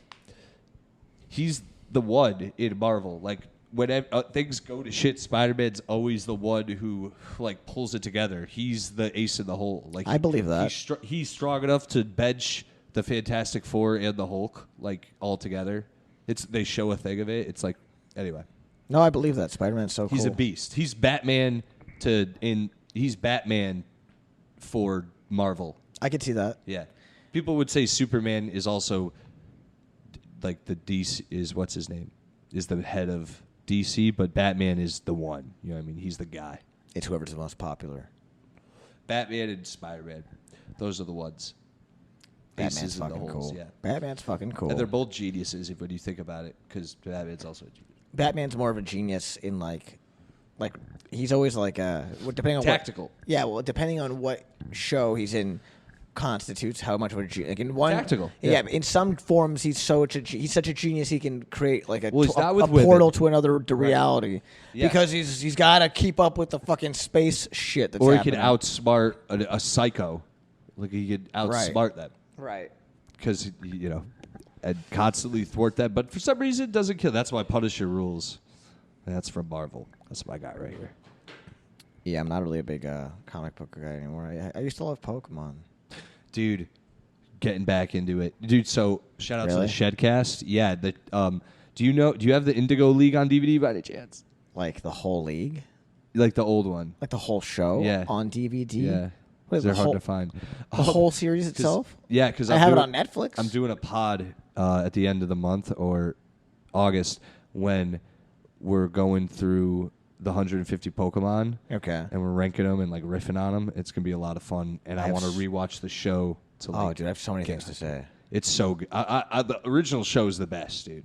he's the one in Marvel. Like when things go to shit, Spider-Man's always the one who like pulls it together. He's the ace in the hole. Like I believe that. He's strong enough to bench the Fantastic Four and the Hulk like all together. They show a thing of it. It's like anyway. No, I believe that. Spider-Man's so cool. He's a beast. He's Batman he's Batman for Marvel. I could see that. Yeah. People would say Superman is also like the DC is what's his name? Is the head of DC, but Batman is the one. You know what I mean? He's the guy. It's whoever's the most popular. Batman and Spider-Man. Those are the ones. Batman's Aces in the fucking holes, cool. yeah. Batman's fucking cool. And they're both geniuses when you think about it, because Batman's also a genius. Batman's more of a genius in like he's always like depending on Tactical. Depending on what show he's in constitutes how much of a genius. Like in one, Tactical. Yeah. Yeah. In some forms, he's such a genius. He can create like a with portal women. to another reality Yeah. because he's got to keep up with the fucking space shit that's Or he happening. could outsmart a psycho. Like he could outsmart them. Right. Because, and constantly thwart that. But for some reason, it doesn't kill. That's why Punisher rules. And that's from Marvel. That's my guy right here. Yeah, I'm not really a big comic book guy anymore. I used to love Pokemon. Dude, getting back into it. Dude, so shout out Really? to the Shedcast. Yeah. Do you have the Indigo League on DVD by any chance? Like the whole league? Like the old one. Like the whole show Yeah. on DVD? Yeah. Wait, They're the hard whole- to find. The whole series itself? Yeah, because I have it on Netflix. I'm doing a pod at the end of the month or August when we're going through the 150 Pokemon. Okay. And we're ranking them and like riffing on them. It's gonna be a lot of fun, and I want to rewatch the show. To, like, Oh, dude, I have so many things to say. It's so good. The original show is the best, dude.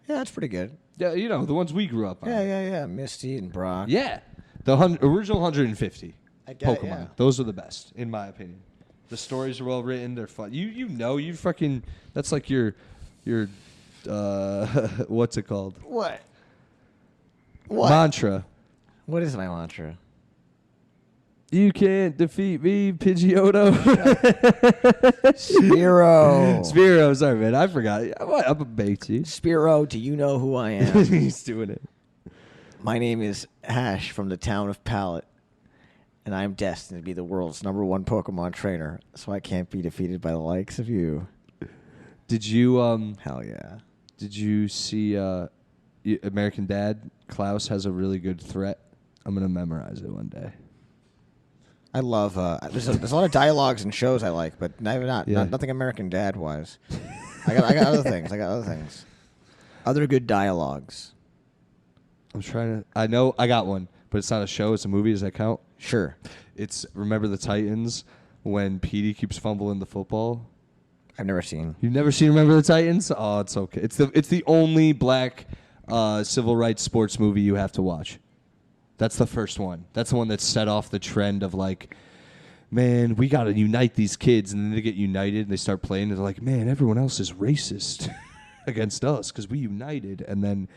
Yeah, that's pretty good. Yeah, the ones we grew up on. Yeah. Misty and Brock. Yeah, the original 150 I get it, Pokemon. yeah. Those are the best, in my opinion. The stories are well written. They're fun. You fucking. That's like your what's it called? What? Mantra. What is my mantra? You can't defeat me, Pidgeotto. Spiro. Spiro, sorry, man. I forgot. I'm a Batey. Spiro, do you know who I am? He's doing it. My name is Ash from the town of Pallet, and I am destined to be the world's #1 Pokemon trainer, so I can't be defeated by the likes of you. Did you Hell yeah. Did you see American Dad? Klaus has a really good threat. I'm gonna memorize it one day. I love. There's a lot of dialogues and shows I like, but Yeah. nothing American Dad wise. I got other things. Other good dialogues. I'm trying to. I know I got one, but it's not a show. It's a movie. Does that count? Sure. It's Remember the Titans when Petey keeps fumbling the football. I've never seen. You've never seen Remember the Titans? Oh, it's okay. It's the only black civil rights sports movie you have to watch. That's the first one. That's the one that set off the trend of like, man, we got to unite these kids. And then they get united and they start playing. And they're like, man, everyone else is racist against us because we united. And then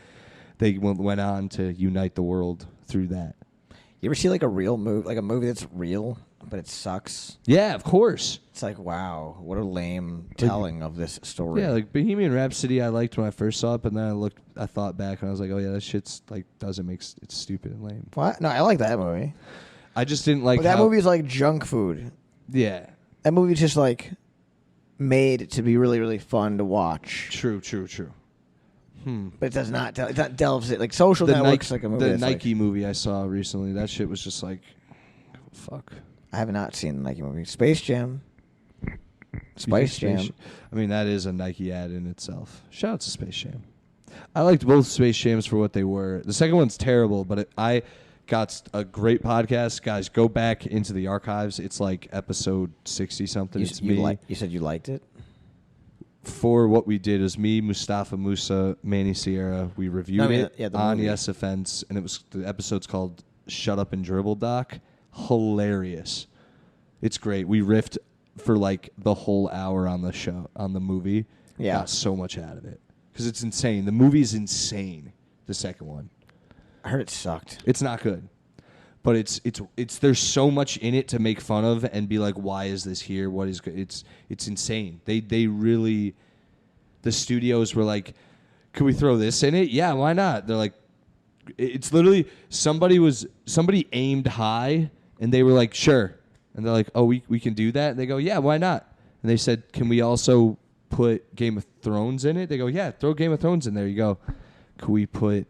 they went on to unite the world through that. You ever see like a real movie, like a movie that's real, but it sucks? Yeah, of course. It's like, wow, what a lame telling of this story. Yeah, like Bohemian Rhapsody I liked when I first saw it, but then I thought back and I was like, oh yeah, that shit's like it's stupid and lame. What? No, I like that movie. I just didn't like But that how, movie is like junk food. Yeah. That movie's just like made to be really, really fun to watch. True. But it does not. It not delves it like Social Network's like a movie. The that's Nike like, movie I saw recently, that shit was just like, fuck. I have not seen the Nike movie. Space Jam. You Space think Jam. I mean, that is a Nike ad in itself. Shout out to Space Jam. I liked both Space Jams for what they were. The second one's terrible, but I got a great podcast. Guys, go back into the archives. It's like episode 60-something. It's me. You said you liked it? For what we did is me, Mustafa Musa, Manny Sierra. We reviewed it the on movie. Yes Offense, and the episode's called "Shut Up and Dribble." Doc, hilarious. It's great. We riffed for like the whole hour on the movie. Yeah. Got so much out of it because it's insane. The movie's insane. The second one, I heard it sucked. it's not good, but it's there's so much in it to make fun of and be like, why is this here? What is good? It's insane. They really, the studios were like, could we throw this in it? Yeah, why not? They're like, it's literally somebody aimed high and they were like, sure. And they're like, oh, we can do that? And they go, yeah, why not? And they said, can we also put Game of Thrones in it? They go, yeah, throw Game of Thrones in there. You go, could we put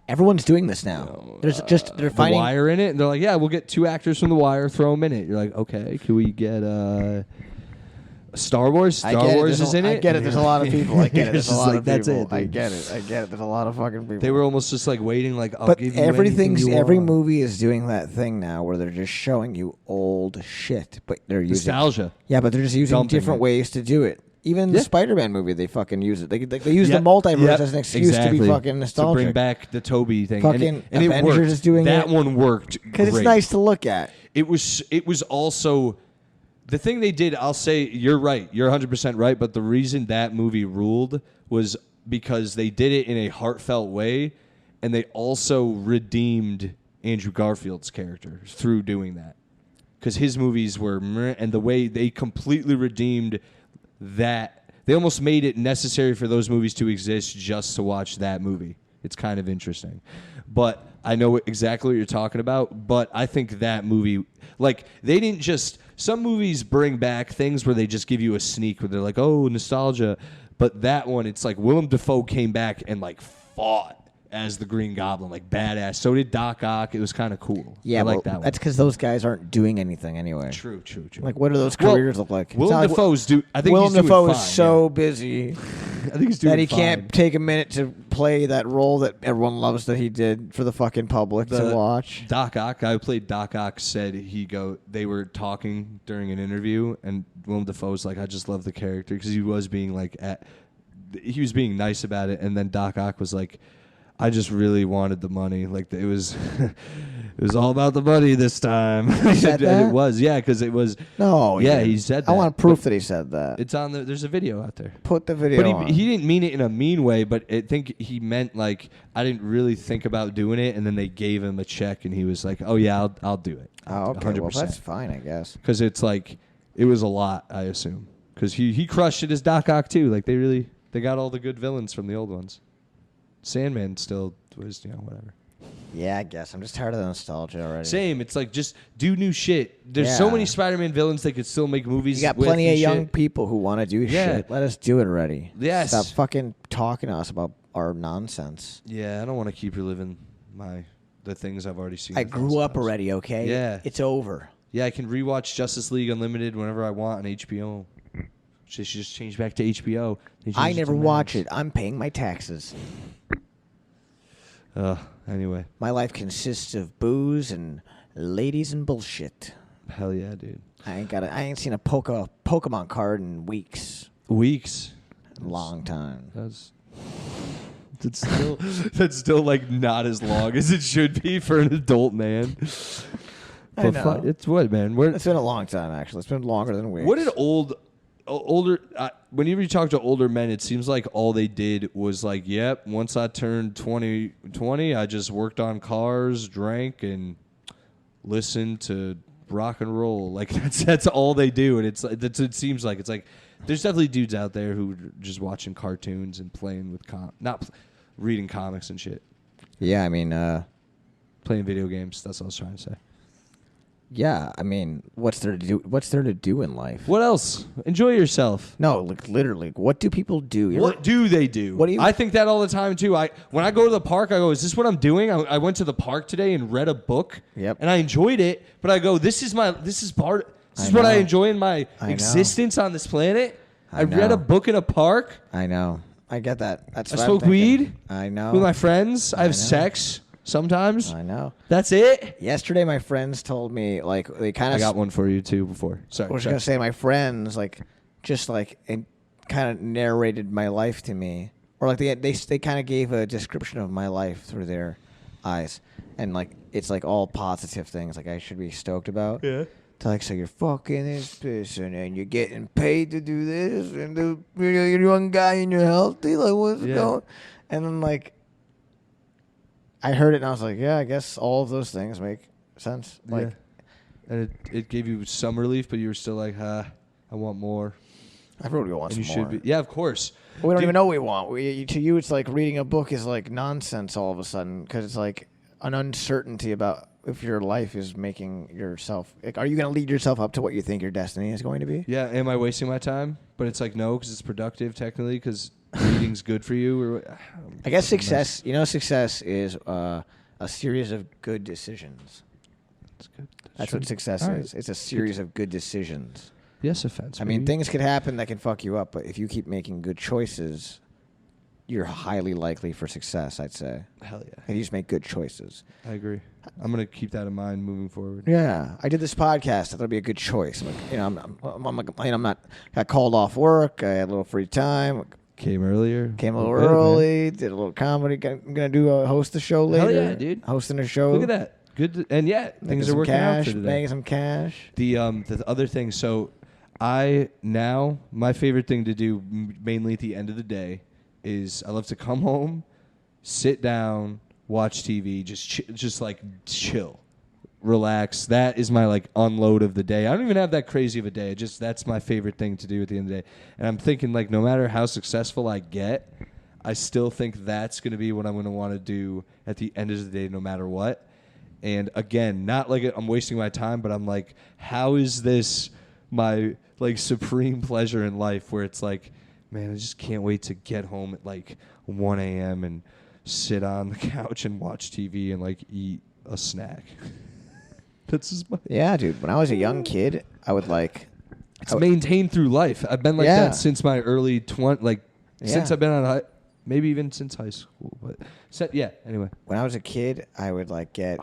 Everyone's doing this now. They're The finding Wire in it? And they're like, yeah, we'll get 2 actors from The Wire, throw them in it. You're like, okay, can we get Star Wars? Star Wars is in it? I get it. There's a lot of people. I get it. There's a lot of people. That's it, I get it. There's a lot of fucking people. They were almost just like waiting, like, I'll but give you anything you every want. movie is doing that thing now where they're just showing you old shit, but they're using Nostalgia. Yeah, but they're just using Dumping different it. ways to do it. Even the Spider-Man movie, they fucking use it. They use the Yep. multiverse Yep. as an excuse to be fucking nostalgic. To bring back the Toby thing. Fucking and it Avengers worked. is doing that it. one worked Because it's great. nice to look at. It was also the thing they did. I'll say you're right. You're 100% right. But the reason that movie ruled was because they did it in a heartfelt way, and they also redeemed Andrew Garfield's character through doing that. Because his movies were meh, and the way they completely redeemed that. They almost made it necessary for those movies to exist just to watch that movie. It's kind of interesting. But I know exactly what you're talking about, but I think that movie, like, they didn't just... Some movies bring back things where they just give you a sneak where they're like, oh, nostalgia. But that one, it's like Willem Dafoe came back and, like, fought as the Green Goblin, like, badass. So did Doc Ock. It was kind of cool. Yeah, I like that one. that's because those guys aren't doing anything anyway. True. Like, what do those careers look like? Willem Dafoe's I think Willem he's doing Dafoe fine, is so yeah. busy I think he's doing that he fine. can't take a minute to play that role that everyone loves that he did for the fucking public to watch. Doc Ock, guy who played Doc Ock, said they were talking during an interview, and Willem Dafoe's like, I just love the character, because he was being nice about it, and then Doc Ock was like, I just really wanted the money. Like, it was it was all about the money this time. He said that? And it was, yeah, because it was. No, yeah, he said that. I want proof that he said that. It's on there's a video out there. Put the video on. But he didn't mean it in a mean way, but I think he meant, like, I didn't really think about doing it, and then they gave him a check, and he was like, oh, yeah, I'll do it. Oh, okay. 100%. Well, that's fine, I guess. Because it's like, it was a lot, I assume. Because he crushed it as Doc Ock, too. Like, they got all the good villains from the old ones. Sandman still was, whatever. Yeah, I guess. I'm just tired of the nostalgia already. Same. It's like, just do new shit. There's so many Spider-Man villains they could still make movies You got with plenty of and young shit. people who want to do Yeah. shit. Let us do it already. Yes. Stop fucking talking to us about our nonsense. Yeah, I don't want to keep reliving the things I've already seen. I 1,000 grew up times. already, okay? Yeah. It's over. Yeah, I can rewatch Justice League Unlimited whenever I want on HBO. Just change back to HBO. I never watch it. I'm paying my taxes. Anyway. My life consists of booze and ladies and bullshit. Hell yeah, dude. I ain't seen a Pokemon card in weeks. Weeks. Long time. That's still like not as long as it should be for an adult man. I know. It's what, man? It's been a long time, actually. It's been longer than weeks. What did older? Whenever you talk to older men, it seems like all they did was like, yep. Once I turned 20, I just worked on cars, drank, and listened to rock and roll. Like that's all they do, and it seems like it's like there's definitely dudes out there who are just watching cartoons and playing with not reading comics and shit. Yeah, I mean, Playing video games. That's what I was trying to say. yeah, I mean, what's there to do? What's there to do in life? What else? Enjoy yourself. No, like literally, what do people do? What do they do? What do you? I think that all the time too. When I go to the park, I go, "Is this what I'm doing?" I went to the park today and read a book. Yep. And I enjoyed it, but I go, "This is what I enjoy in my existence on this planet." I read a book in a park. I know. I get that. That's I what smoke I'm thinking. weed. I know. With my friends. I have know. sex sometimes. I know. That's it. Yesterday, my friends told me, like, they kind of. I got one for you too before. Sorry. I was gonna say my friends and kind of narrated my life to me, or like they kind of gave a description of my life through their eyes, and like it's like all positive things like I should be stoked about. Yeah. To like, so you're fucking this person and you're getting paid to do this, and you're a young guy and you're healthy. Like, what's going? And then like I heard it and I was like, yeah, I guess all of those things make sense. Like, and it gave you some relief, but you were still like, I want more. Everybody wants and you more. should be. Yeah, of course. We don't even know what we want. To you, it's like reading a book is like nonsense all of a sudden because it's like an uncertainty about if your life is making yourself. Like, are you going to lead yourself up to what you think your destiny is going to be? Yeah, am I wasting my time? But it's like no, because it's productive technically, because reading's good for you. Or I guess success. You know, success is a series of good decisions. That's good. That's what success is. It's a series of good decisions. Yes, offense. I mean, things could happen that can fuck you up, but if you keep making good choices, you're highly likely for success, I'd say. Hell yeah. And you just make good choices. I agree. I'm going to keep that in mind moving forward. Yeah. I did this podcast. I thought it'd be a good choice. I'm like, I'm not, got called off work. I had a little free time. Came a little early, did a little comedy. I'm going to host a show later. Hell yeah, dude. Hosting a show. Look at that. Good. And yeah, things are working out for today. Making some cash. The other thing, so my favorite thing to do mainly at the end of the day is I love to come home, sit down, watch TV, just like chill, relax. That is my like unload of the day. I don't even have that crazy of a day. That's my favorite thing to do at the end of the day. And I'm thinking like no matter how successful I get, I still think that's going to be what I'm going to want to do at the end of the day no matter what. And again, not like I'm wasting my time, but I'm like, how is this my like supreme pleasure in life where it's like, man, I just can't wait to get home at like 1 a.m. and sit on the couch and watch TV and like eat a snack. That's just my... Yeah, dude. When I was a young kid, I would like... It's maintained through life. I've been like that since my early 20s, since I've been on maybe even since high school. But anyway. When I was a kid, I would like get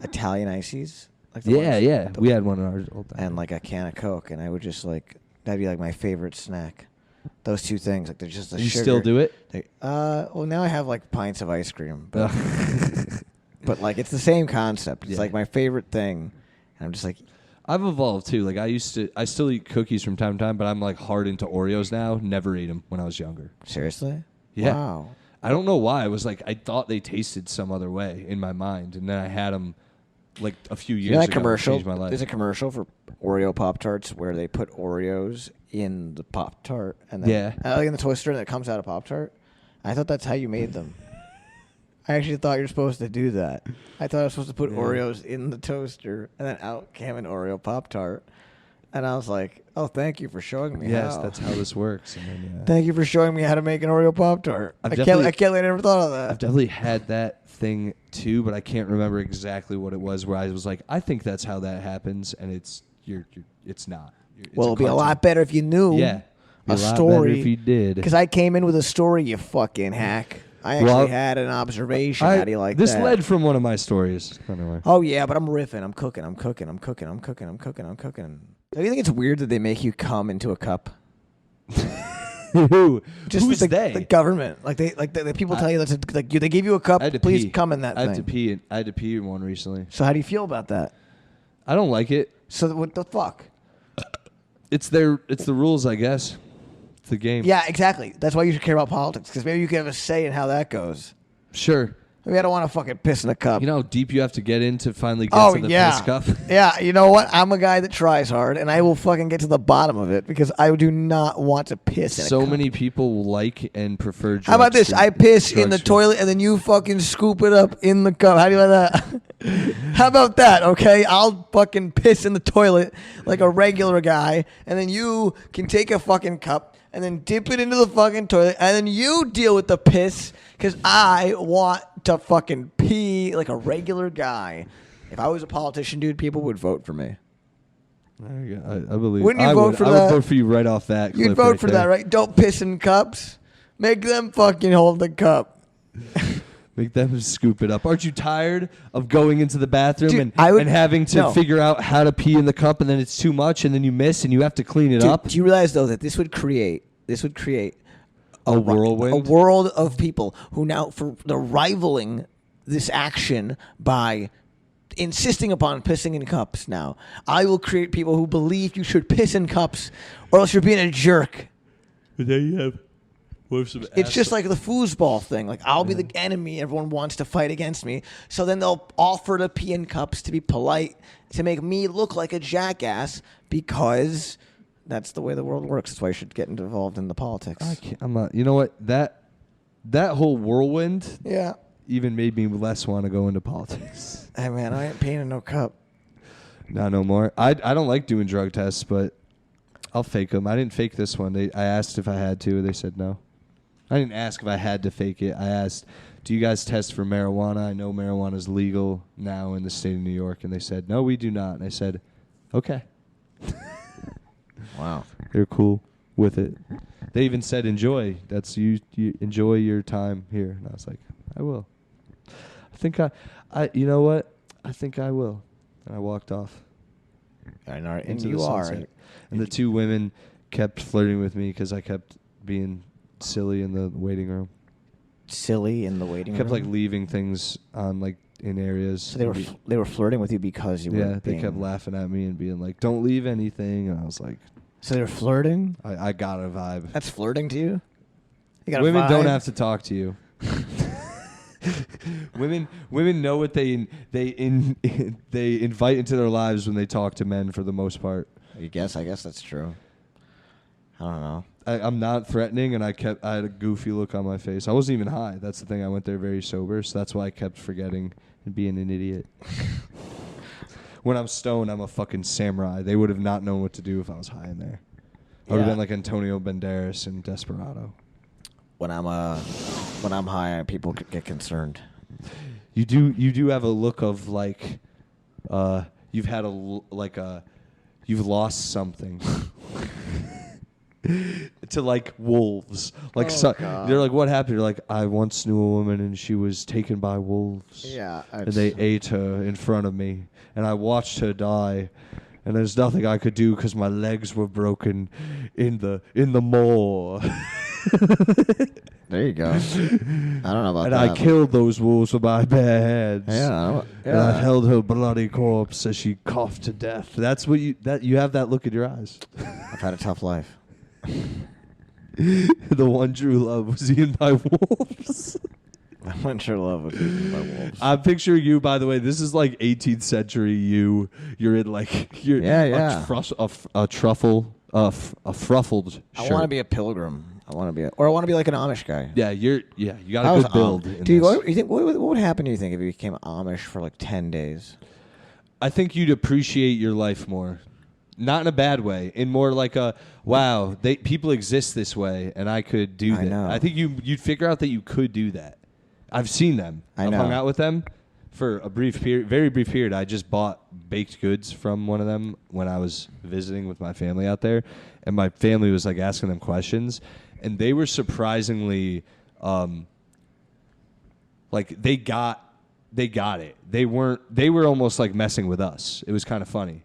Italian ices. Like we had one in our old time. And like a can of Coke, and I would just like that'd be like my favorite snack. Those two things, like they're just the you sugar. Still do it? Well, now I have like pints of ice cream, but but like it's the same concept. It's like my favorite thing, and I'm just like. I've evolved too. Like I still eat cookies from time to time, but I'm like hard into Oreos now. Never ate them when I was younger. Seriously? Yeah. Wow. I don't know why. I was like, I thought they tasted some other way in my mind, and then I had them like a few years ago. Commercial? Changed my life. There's a commercial for Oreo Pop-Tarts where they put Oreos in the Pop-Tart, and then like in the toaster, and it comes out of Pop-Tart. I thought that's how you made them. I actually thought you were supposed to do that. I thought I was supposed to put Oreos in the toaster, and then out came an Oreo Pop-Tart. And I was like, oh, thank you for showing me how. Yes, that's how this works. And then, thank you for showing me how to make an Oreo Pop-Tart. I can't believe I never thought of that. I've definitely had that thing too, but I can't remember exactly what it was where I was like, I think that's how that happens, and it's not. It'd be a lot better if you knew a story. If you did. Because I came in with a story, you fucking hack. I actually had an observation. How do you like this that? This led from one of my stories. Anyway. Oh, yeah, but I'm riffing. I'm cooking. Do you think it's weird that they make you come into a cup? Who's they? The government. The people tell you that they give you a cup. Please come in that thing. I had to pee in one recently. So how do you feel about that? I don't like it. So what the fuck? It's the rules, I guess. The game. Yeah, exactly. That's why you should care about politics, because maybe you can have a say in how that goes. Sure. Maybe I don't want to fucking piss in a cup. You know how deep you have to get in to finally get to the piss cup? Yeah, you know what? I'm a guy that tries hard, and I will fucking get to the bottom of it, because I do not want to piss in a cup. So many people like and prefer drugs. How about this? I piss in the toilet, and then you fucking scoop it up in the cup. How do you like that? How about that, okay? I'll fucking piss in the toilet like a regular guy, and then you can take a fucking cup and then dip it into the fucking toilet, and then you deal with the piss, because I want to fucking pee like a regular guy. If I was a politician, dude, people would vote for me. There you go. I believe. Wouldn't you vote for that? I would vote for you right off that. You'd vote for that, right? Don't piss in cups. Make them fucking hold the cup. Make them scoop it up. Aren't you tired of going into the bathroom dude, and having to figure out how to pee in the cup, and then it's too much, and then you miss, and you have to clean it up? Do you realize, though, that this would create a whirlwind? A world of people who now, they're rivaling this action by insisting upon pissing in cups now. I will create people who believe you should piss in cups, or else you're being a jerk. But then you have... It's just like the foosball thing. Like, I'll be the enemy. Everyone wants to fight against me. So then they'll offer to pee in cups to be polite, to make me look like a jackass, because That's the way the world works. That's why you should get involved in the politics. I'm not. You know what? That whole whirlwind Yeah. even made me less want to go into politics. Hey, man, I ain't peeing in no cup. Not no more. I don't like doing drug tests, but I'll fake them. I didn't fake this one. I asked if I had to. They said no. I didn't ask if I had to fake it. I asked, do you guys test for marijuana? I know marijuana is legal now in the state of New York. And they said, no, we do not. And I said, okay. Wow. They're cool with it. They even said, enjoy. That's you enjoy your time here. And I was like, I will. I think you know what? I think I will. And I walked off. I know, and into you the are. sunset. And the two women kept flirting with me because I kept being silly in the waiting room. Silly in the waiting room? Kept like leaving things on like in areas. So they were flirting with you because you were Yeah, they kept laughing at me and being like, don't leave anything. And I was like... So they were flirting? I got a vibe. That's flirting to you? You got Women a vibe? don't have to talk to you. Women know what they invite into their lives when they talk to men for the most part. I guess that's true. I don't know. I'm not threatening, and I had a goofy look on my face. I wasn't even high. That's the thing. I went there very sober, so that's why I kept forgetting and being an idiot. When I'm stoned, I'm a fucking samurai. They would have not known what to do if I was high in there. I would have been like Antonio Banderas in Desperado. When I'm high, people get concerned. You do have a look of like you've had you've lost something. To like wolves, like they're like, what happened? You're like, I once knew a woman and she was taken by wolves. Yeah, and they ate her in front of me, and I watched her die, and there's nothing I could do because my legs were broken in the moor. There you go. I don't know about and that. I killed those wolves with my bare hands. Yeah. And I held her bloody corpse as she coughed to death. That's what you have that look in your eyes. I've had a tough life. The one true love was eaten by wolves. My one true love was eaten by wolves. I'm picturing you, by the way. This is like 18th century you. You're in like a truffled shirt. I want to be a pilgrim. I want to be like an Amish guy. Yeah, you got a good build. Dude, what would happen, do you think, if you became Amish for like 10 days? I think you'd appreciate your life more. Not in a bad way. In more like a, wow, people exist this way, and I could do that. Know. I think you'd figure out that you could do that. I've seen them. I've hung out with them for a very brief period. I just bought baked goods from one of them when I was visiting with my family out there, and my family was like asking them questions, and they were surprisingly, like they got it. They were almost like messing with us. It was kind of funny.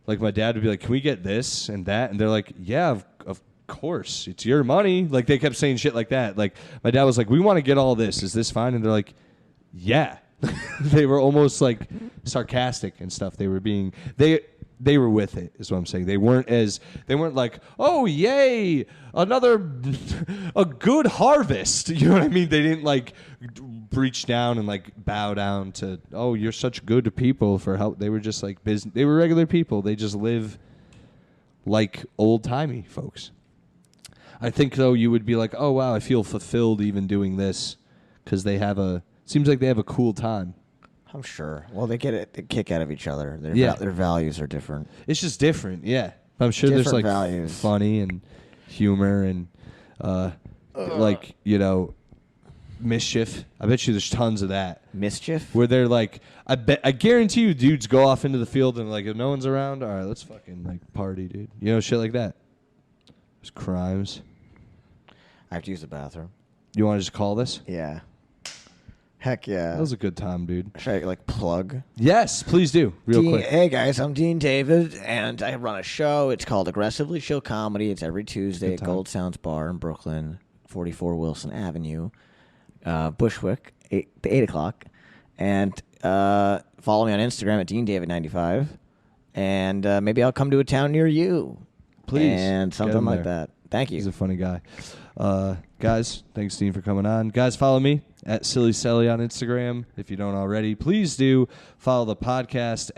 Like my dad would be like, "Can we get this and that?" And they're like, "Yeah, of course. It's your money." Like they kept saying shit like that. Like my dad was like, "We want to get all this. Is this fine?" And they're like, "Yeah." They were almost like sarcastic and stuff. They were with it, is what I'm saying. They weren't like, "Oh, yay, a good harvest." You know what I mean? They didn't like reach down and like bow down to, "Oh, you're such good people for help." They were just like business. They were regular people. They just live like old-timey folks. I think though you would be like, "Oh, wow, I feel fulfilled even doing this," because seems like they have a cool time. I'm sure. Well, they kick out of each other. Their values are different. It's just different, yeah. I'm sure Different there's like values. funny and humor and like, mischief. I bet you there's tons of that. Mischief? Where they're like, I guarantee you dudes go off into the field and like, if no one's around, all right, let's fucking like party, dude. Shit like that. There's crimes. I have to use the bathroom. You want to just call this? Yeah. Heck yeah. That was a good time, dude. Should I like plug? Yes, please do. Real quick. Hey guys, I'm Dean David, and I run a show. It's called Aggressively Show Comedy. It's every Tuesday at Gold Sounds Bar in Brooklyn, 44 Wilson Avenue, Bushwick, 8 o'clock. And follow me on Instagram at DeanDavid95. And maybe I'll come to a town near you. Please. And something like that. Thank you. He's a funny guy. guys, thanks, Dean, for coming on. Guys, follow me at Silly Sally on Instagram if you don't already. Please do follow the podcast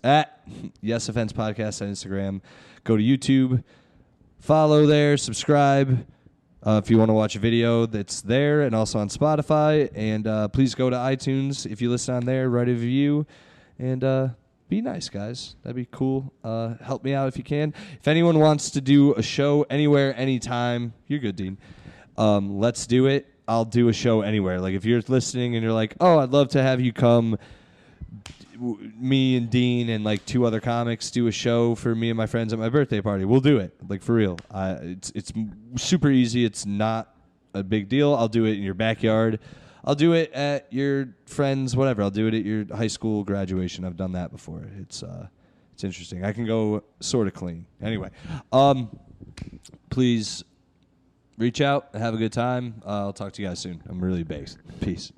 at Yes Offense Podcast on Instagram. Go to YouTube, follow there, subscribe. If you want to watch a video, that's there and also on Spotify. And please go to iTunes if you listen on there, write a review, and be nice, guys. That'd be cool. Help me out if you can. If anyone wants to do a show anywhere, anytime, you're good, Dean. Let's do it. I'll do a show anywhere. Like if you're listening and you're like, oh, I'd love to have you come, me and Dean and like 2 other comics do a show for me and my friends at my birthday party. We'll do it. Like for real. It's super easy. It's not a big deal. I'll do it in your backyard. I'll do it at your friends, whatever. I'll do it at your high school graduation. I've done that before. It's interesting. I can go sort of clean. Anyway, please reach out. Have a good time. I'll talk to you guys soon. I'm really based. Peace.